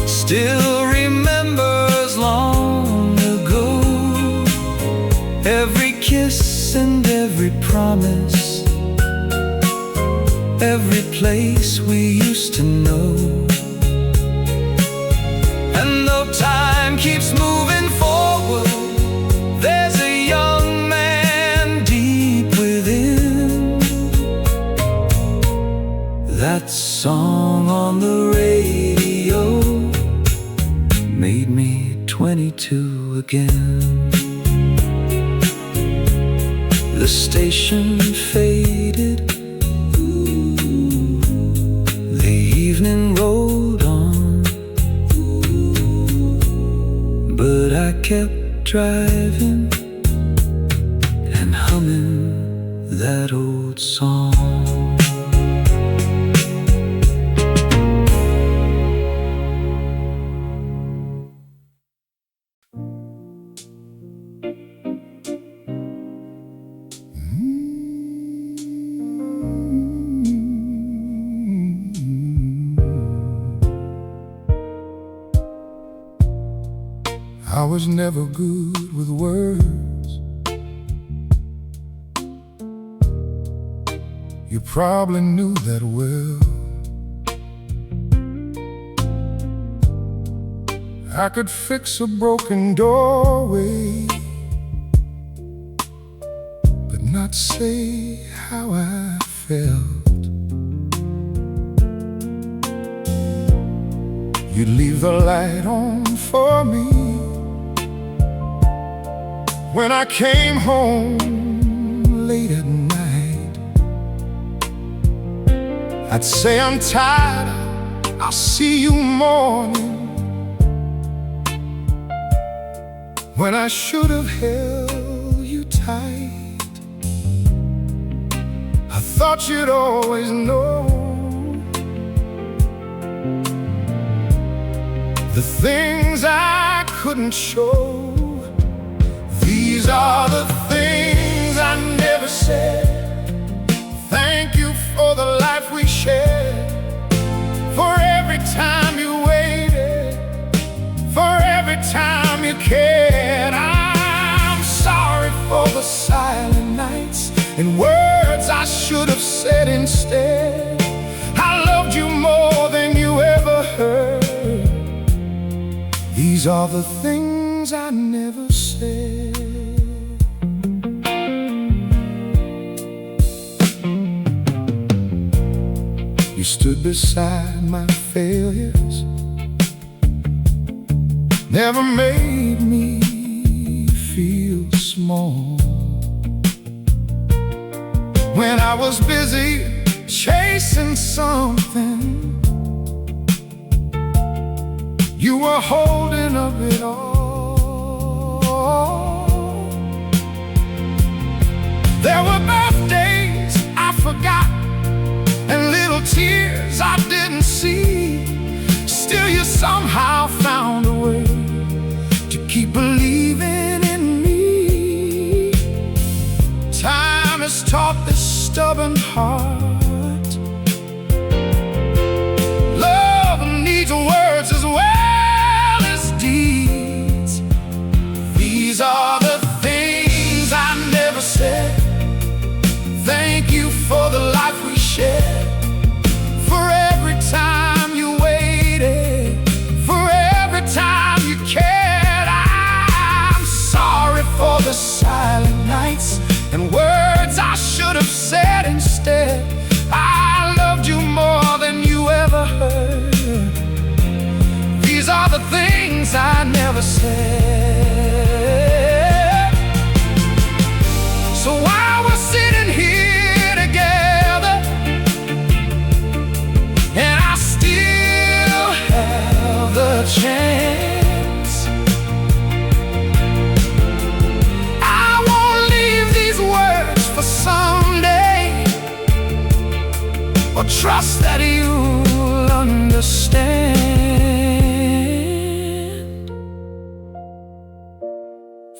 still remembers long ago. Every kiss and every promise, every place we used to know. And though time keeps moving forward, there's a young man deep within. That song on the radio made me 22 again. The station faded, the evening rolled on, but I kept driving and humming that old song. I was never good with words. You probably knew that well. I could fix a broken doorway, but not say how I felt. You'd leave the light on for me when I came home late at night. I'd say I'm tired, I'll see you morning. when I should have held you tight. I thought you'd always know the things I couldn't show. These are the things I never said. Thank you for the life we shared, for every time you waited, for every time you cared. I'm sorry for the silent nights and words I should have said instead. I loved you more than you ever heard. These are the things I never said. You stood beside my failures, never made me feel small. When I was busy chasing something, you were holding up it all. There were birthdays I forgot and little tears I didn't see. Still you somehow found a way to keep believing in me. Time has taught this stubborn heart love needs words as well as deeds. These are the things I never said. Thank you for the life we shared, for every time you waited, for every time you cared. I'm sorry for the silent nights and words I should have said instead. I loved you more than you ever heard. These are the things I never said. So while we're sitting here together and I still have the chance, I won't leave these words for someday, or trust that you'll understand.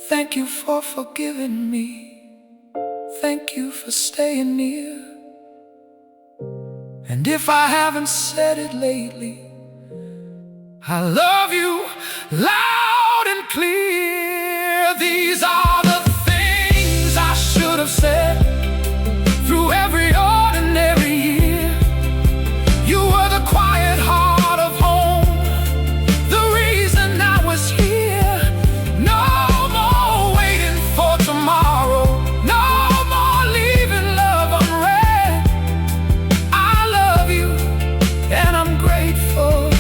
Thank you for forgiving me. Thank you for staying near. And if I haven't said it lately, I love you loud and clear. These are the things I should have said through every ordinary year. You were the quiet heart of home, the reason I was here. No more waiting for tomorrow, no more leaving love unread. I love you and I'm grateful.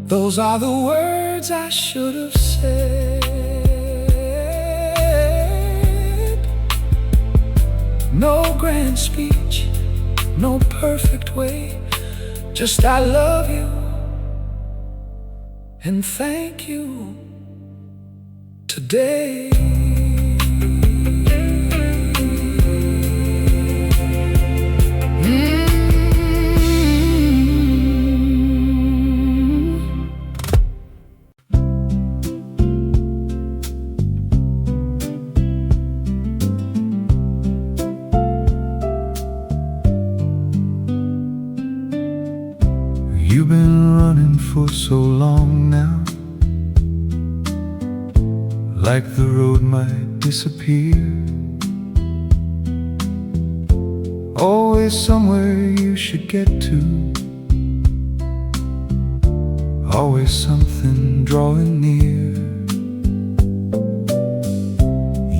Those are the words I should have said. No grand speech, no perfect way, just I love you and thank you today. You've been running for so long now, like the road might disappear. Always somewhere you should get to, always something drawing near.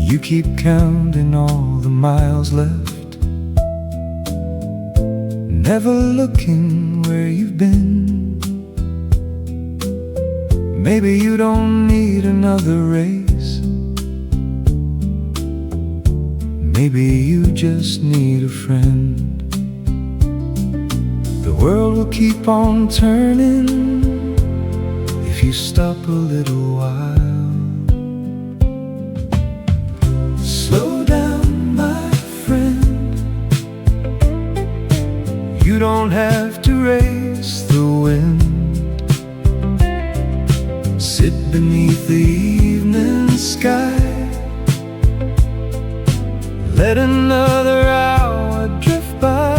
You keep counting all the miles left, never looking where you've been. Maybe you don't need another race, maybe you just need a friend. The world will keep on turning if you stop a little while. sit beneath the evening sky. Let another hour drift by.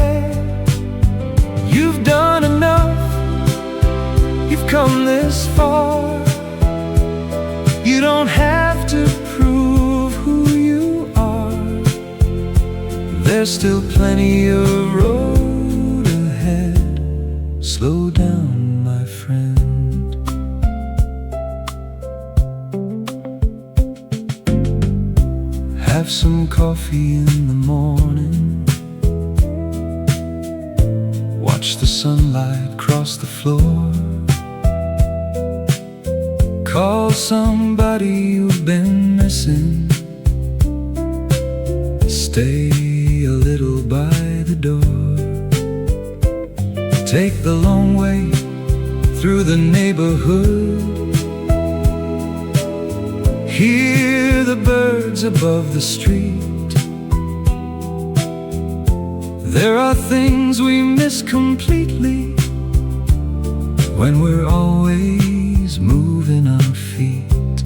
You've done enough, you've come this far. You don't have to prove who you are. There's still plenty of road ahead. Slow down, my friend. Have some coffee in the morning. Watch the sunlight cross the floor. Call somebody you've been missing. Stay a little by the door. Take the long way through the neighborhood. Hear the birds above the street. There are things we miss completely when we're always moving our feet.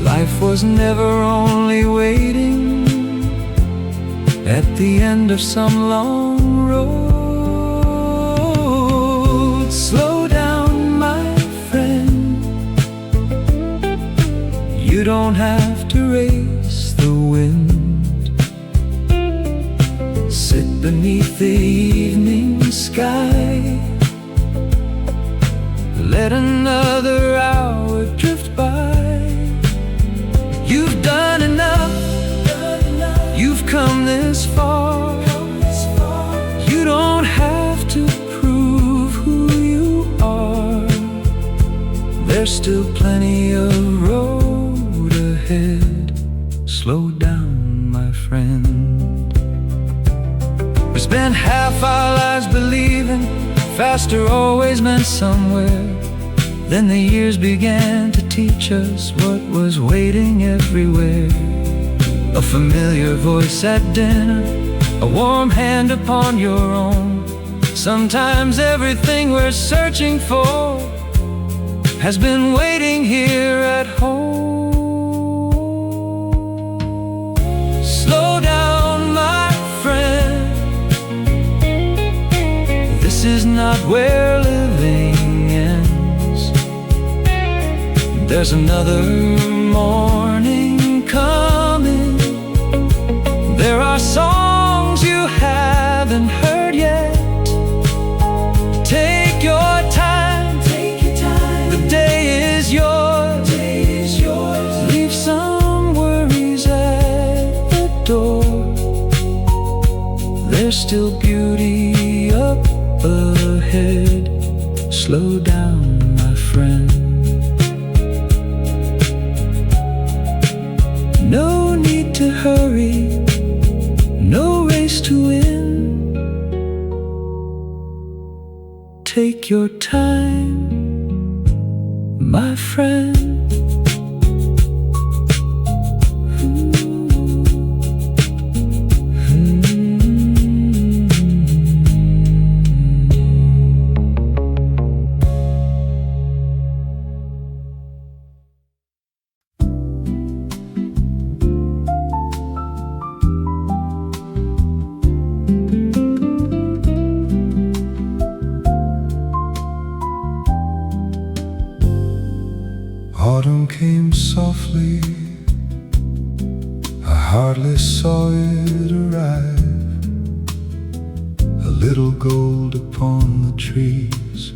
Life was never only waiting at the end of some long road. Slow down, my friend. You don't have to race the wind. Sit beneath the evening sky. Let another hour drift by. You've done enough, you've come this far. You don't have to prove who you are. There's still plenty of road ahead. Slow down, my friend. We spent half our lives believing faster always meant somewhere. Then the years began to teach us what was waiting everywhere. A familiar voice at dinner, a warm hand upon your own. Sometimes everything we're searching for has been waiting here at home. Slow down, my friend. This is not where living ends. There's another morning coming. There are songs you haven't heard yet. Take your time, the day is yours. Leave some worries at the door. There's still beauty up ahead. Slow down, my friend. No need to hurry, no race to win. Take your time, my friend. Autumn came softly, I hardly saw it arrive. A little gold upon the trees,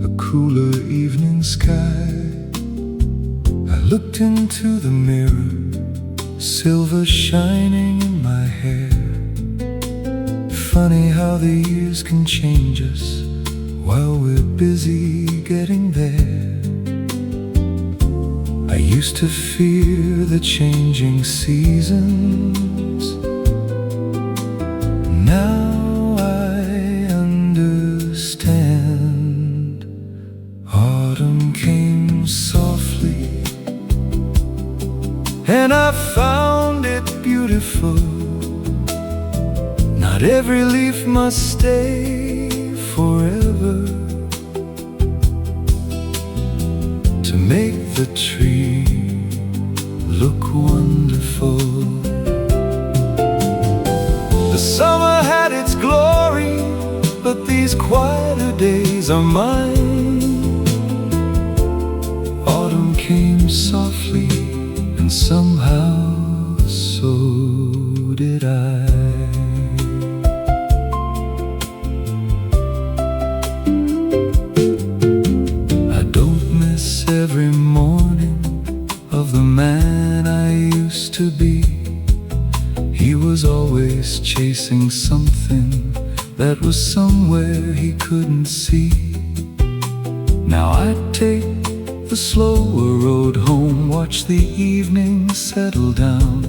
a cooler evening sky. I looked into the mirror, silver shining in my hair. Funny how the years can change us while we're busy getting there. I used to fear the changing seasons. Now I understand. Autumn came softly, and I found it beautiful. Not every leaf must stay forever. make the tree look wonderful. The summer had its glory, but these quieter days are mine. Autumn came softly, and somehow so did I. I don't miss every morning of the man I used to be. He was always chasing something that was somewhere he couldn't see. Now I take the slower road home, watch the evening settle down.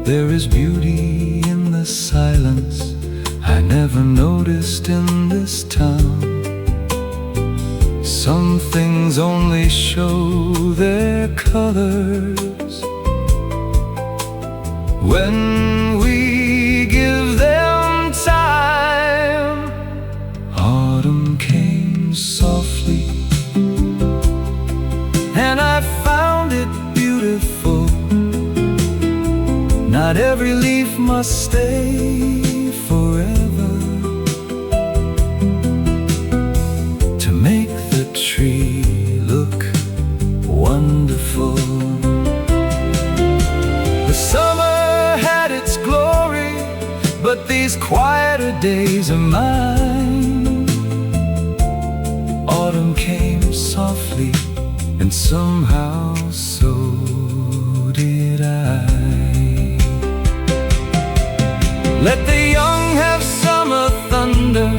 There is beauty in the silence I never noticed in this town. Some things only show their colors when we give them time. Autumn came softly, and I found it beautiful. Not every leaf must stay forever to make the tree look wonderful. The summer had its glory, but these quieter days are mine. Autumn came softly, and somehow so did I. Let the young have summer thunder,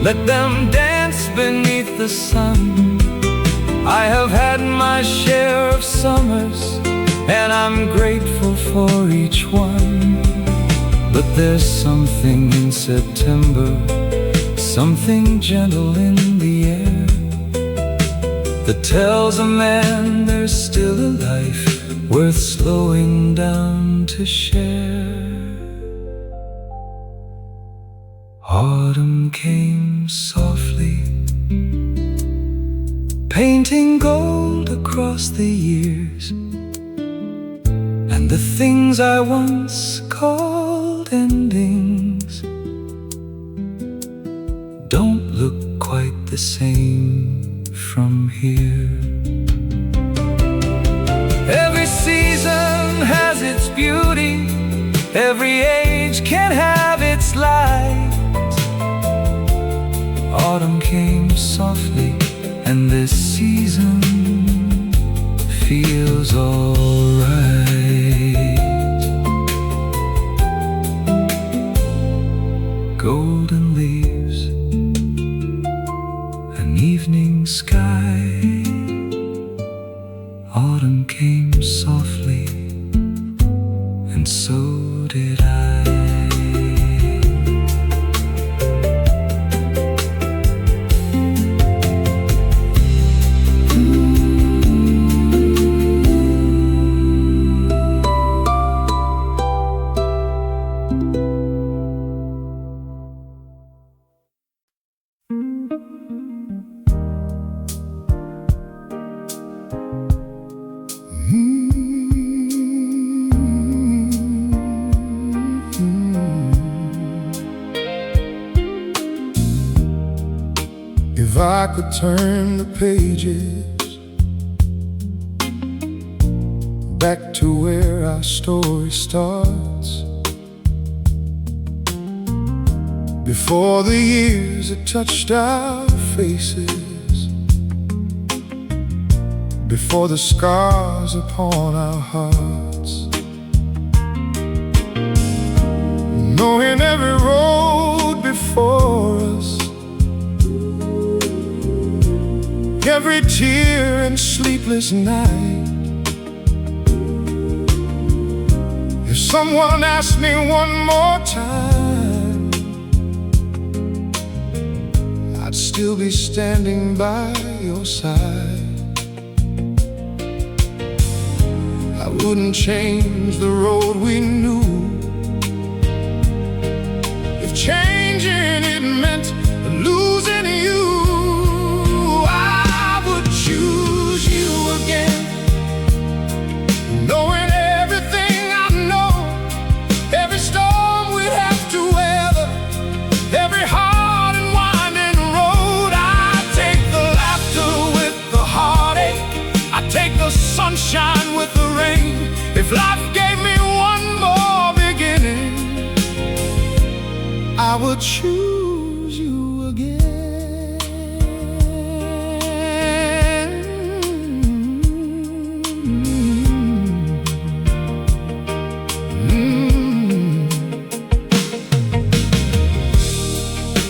let them dance beneath the sun. I have had my share of summers, and I'm grateful for each one. But there's something in September, something gentle in the air, that tells a man there's still a life worth slowing down to share. Autumn came softly, painting gold across the years, and the things I once called endings don't look quite the same from here. Every season has its beauty, every age can have its light. Autumn came softly, and this season feels alright. Golden leaves, an evening sky. Autumn came softly, and so did I. If I could turn the pages back to where our story starts, before the years had touched our faces, before the scars upon our hearts, knowing every road before us, every tear and sleepless night. If someone asked me one more time, I'd still be standing by your side. I wouldn't change the road we knew. If changing it meant losing you, I would choose you. sunshine with the rain. If life gave me one more beginning, I would choose you again.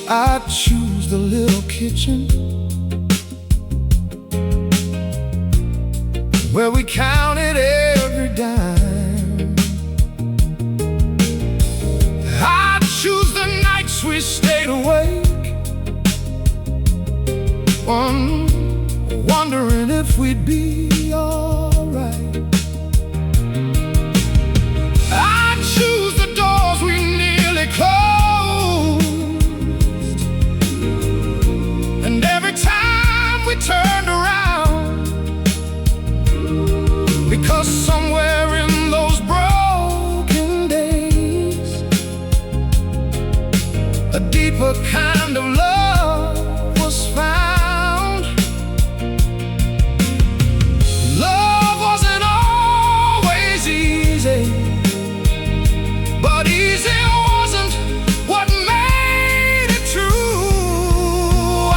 I'd choose the little kitchen where we counted every dime. I'd choose the nights we stayed awake, wondering if we'd be alright. I'd choose the doors we nearly closed, and every time we turned around, because somewhere in those broken days, a deeper kind of love was found. Love wasn't always easy, but easy wasn't what made it true. I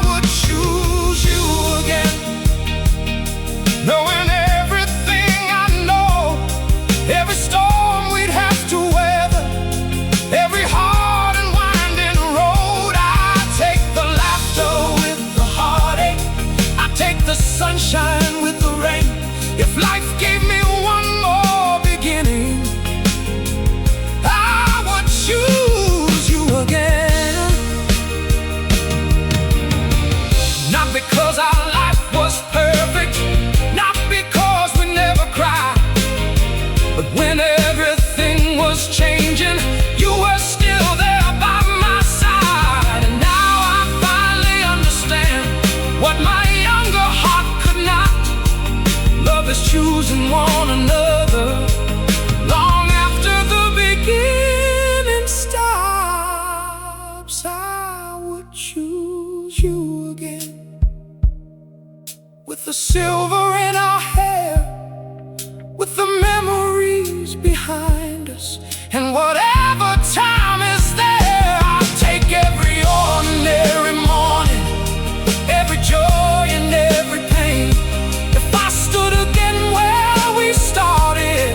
would choose you again, knowing everything I know, every storm we'd have to weather, every hard and winding road. I'd take the laughter with the heartache, I'd take the sunshine with the rain. If life gave me one more beginning, I would choose you again. Not because our life was perfect, not because we never cried, but when everything was changing, you were still there by my side. And now I finally understand what my younger heart could not. Love is choosing one another long after the beginning stops. I would choose you again, with the silver in our hair, with the memories behind us, and whatever time is there. I'll take every ordinary morning, every joy and every pain. If I stood again where we started,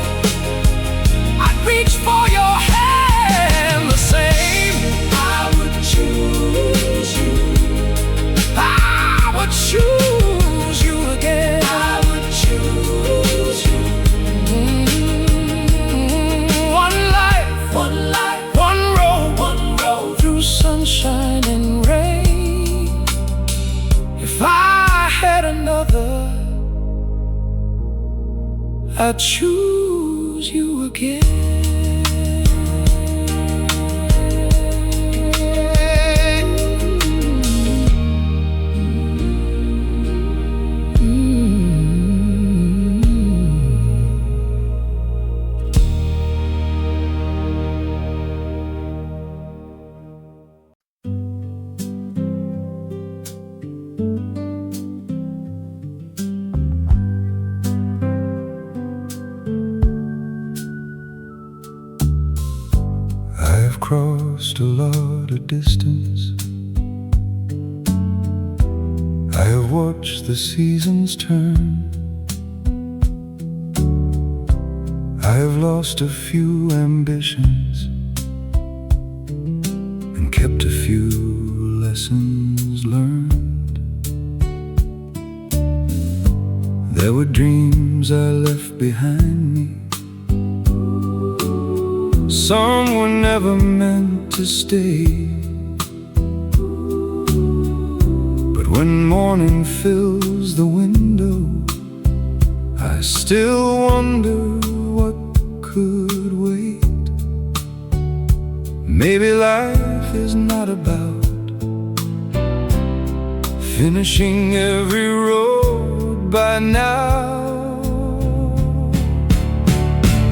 I'd reach for your hand the same. I would choose you, I would choose you again, I would choose you. One life, one road through sunshine and rain. If I had another, I'd choose you again. I've crossed a lot of distance, I have watched the seasons turn, I have lost a few ambitions and kept a few lessons learned. There were dreams I left behind me, some were never meant to stay. But when morning fills the window, I still wonder what could wait. Maybe life is not about finishing every road by now.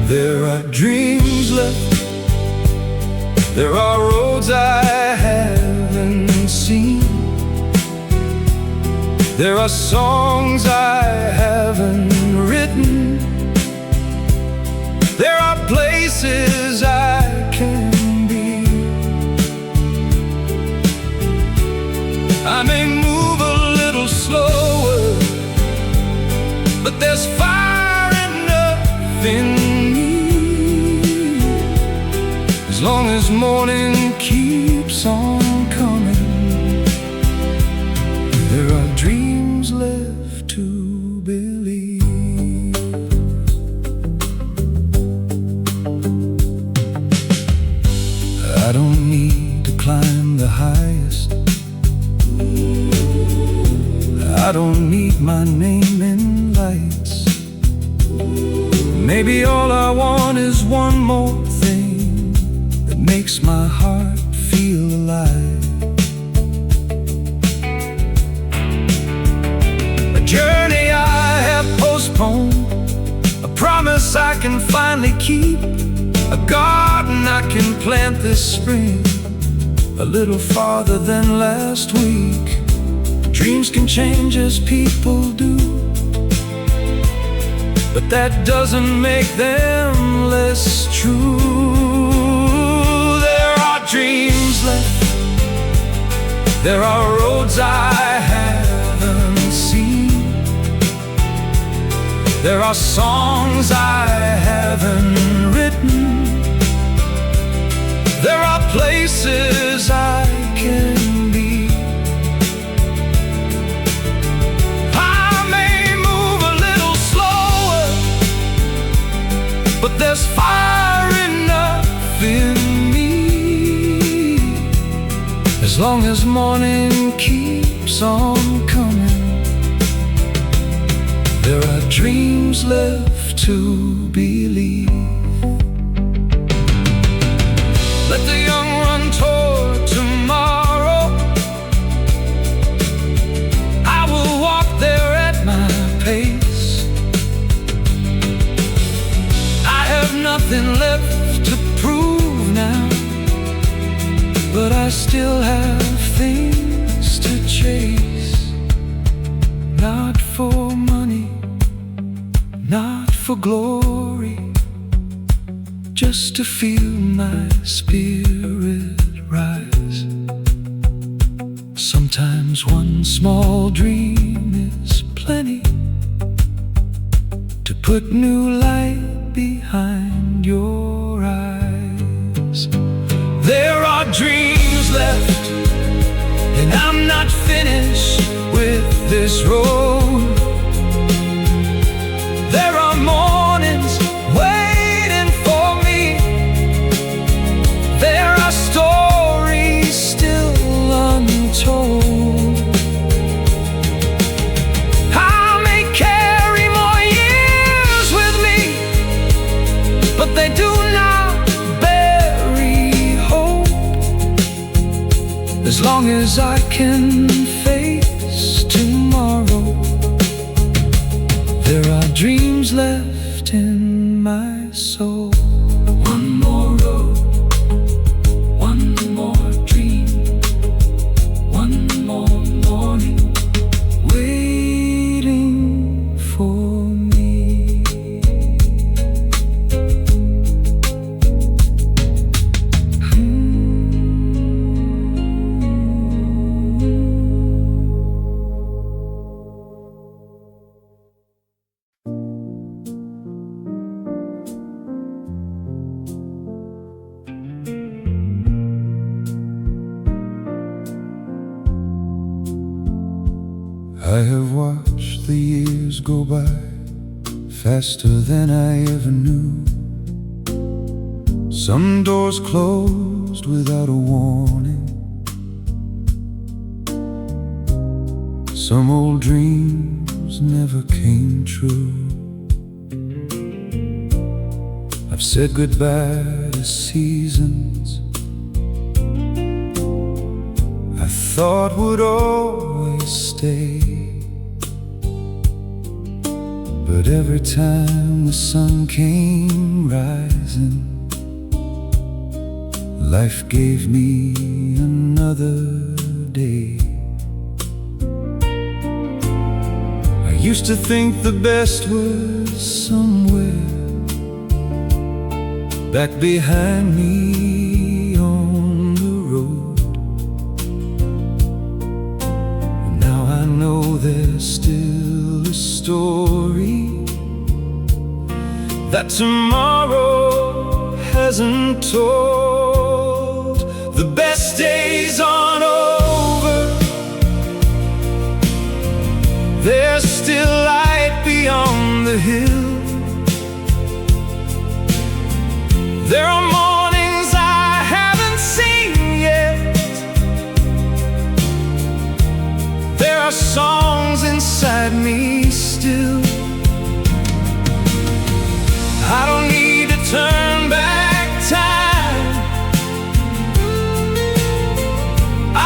There are dreams left, there are roads I haven't seen, there are songs I haven't written. There are places I can be. I may move a little slower, but there's fire enough in me. As long as morning keeps on coming, there are dreams left to believe. I don't need to climb the highest. I don't need my name in lights. Maybe all I want is one more thing that makes my heart feel alive. A journey I have postponed, a promise I can finally keep, a garden I can plant this spring, a little farther than last week. Dreams can change as people do, but that doesn't make them less true. There are dreams left, there are roads I haven't seen, there are songs I haven't written, there are places I can be. But there's fire enough in me. As long as morning keeps on coming, there are dreams left to believe. Let the young run toward tomorrow. I will walk there at my pace. Nothing left to prove now, but I still have things to chase. Not for money, not for glory, just to feel my spirit rise. Sometimes one small dream is plenty to put new light behind your eyes. There are dreams left, and I'm not finished with this road. There are mornings waiting for me. There are stories still untold. But they do not bury hope. As long as I can face tomorrow, there are dreams left in my soul. One more road, one more dream, one more morning waiting for me. I have watched the years go by faster than I ever knew. Some doors closed without a warning. Some old dreams never came true. I've said goodbye to seasons I thought would always stay. But every time the sun came rising, life gave me another day. I used to think the best was somewhere back behind me on the road. Now I know there's still a story that tomorrow hasn't told. The best days aren't over, there's still light beyond the hill. There are mornings I haven't seen yet. There are songs inside me still. I don't need to turn back time.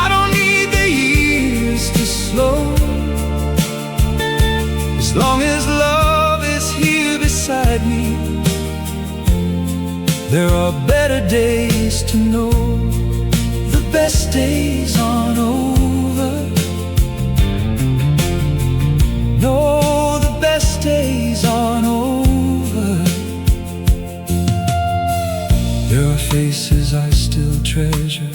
I don't need the years to slow. As long as love is here beside me, there are better days to know. The best days aren't over. No, the best days aren't over. There are faces I still treasure.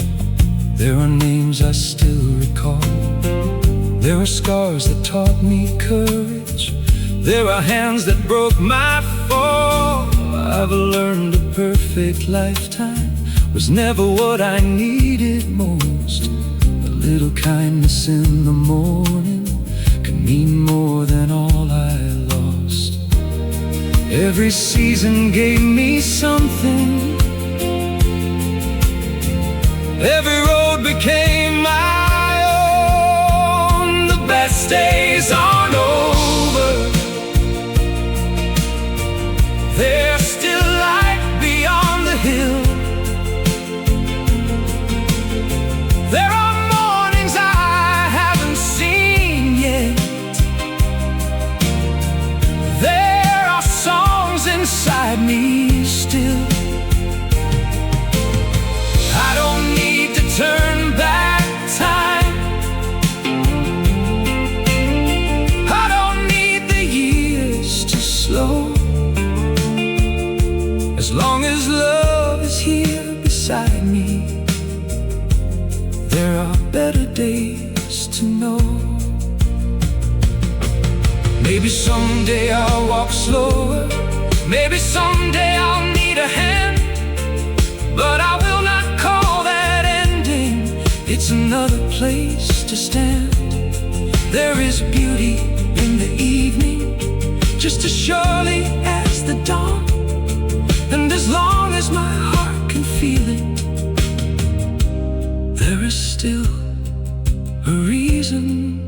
There are names I still recall. There are scars that taught me courage. There are hands that broke my fall. I've learned a perfect lifetime was never what I needed most. A little kindness in the morning can mean more than all I lost. Every season gave me something. Every road became my own. The best days aren't over. There's still light beyond the hill. There are mornings I haven't seen yet. There are songs inside me still. I don't need to turn back time. I don't need the years to slow. As long as love is here beside me, there are better days to know. Maybe someday I'll walk slower. Maybe someday I'll need a hand. But I will not call that ending. It's another place to stand. There is beauty in the evening, just as surely as the dawn. And as long as my heart can feel it, there is still a reason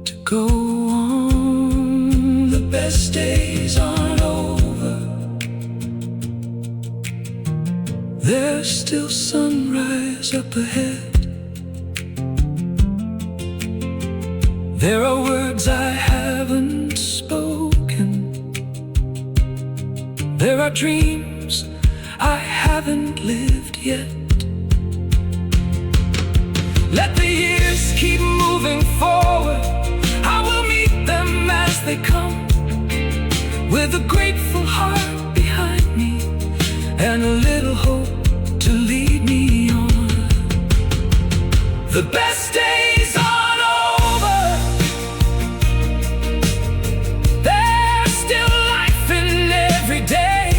to go on. The best days aren't over. There's still sunrise up ahead. There are words I haven't spoken. There are dreams I haven't lived yet. Let the years keep moving forward. I will meet them as they come, with a grateful heart behind me and a little hope to lead me on. The best days aren't over. There's still life in every day.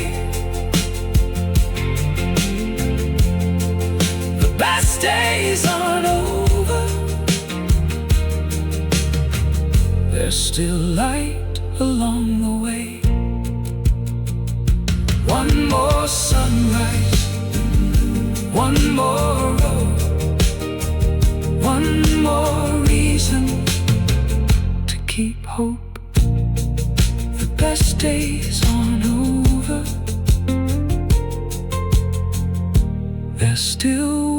The best days aren't over. There's still light along the way. One more sunrise, one more road, one more reason to keep hope. The best days aren't over. There's still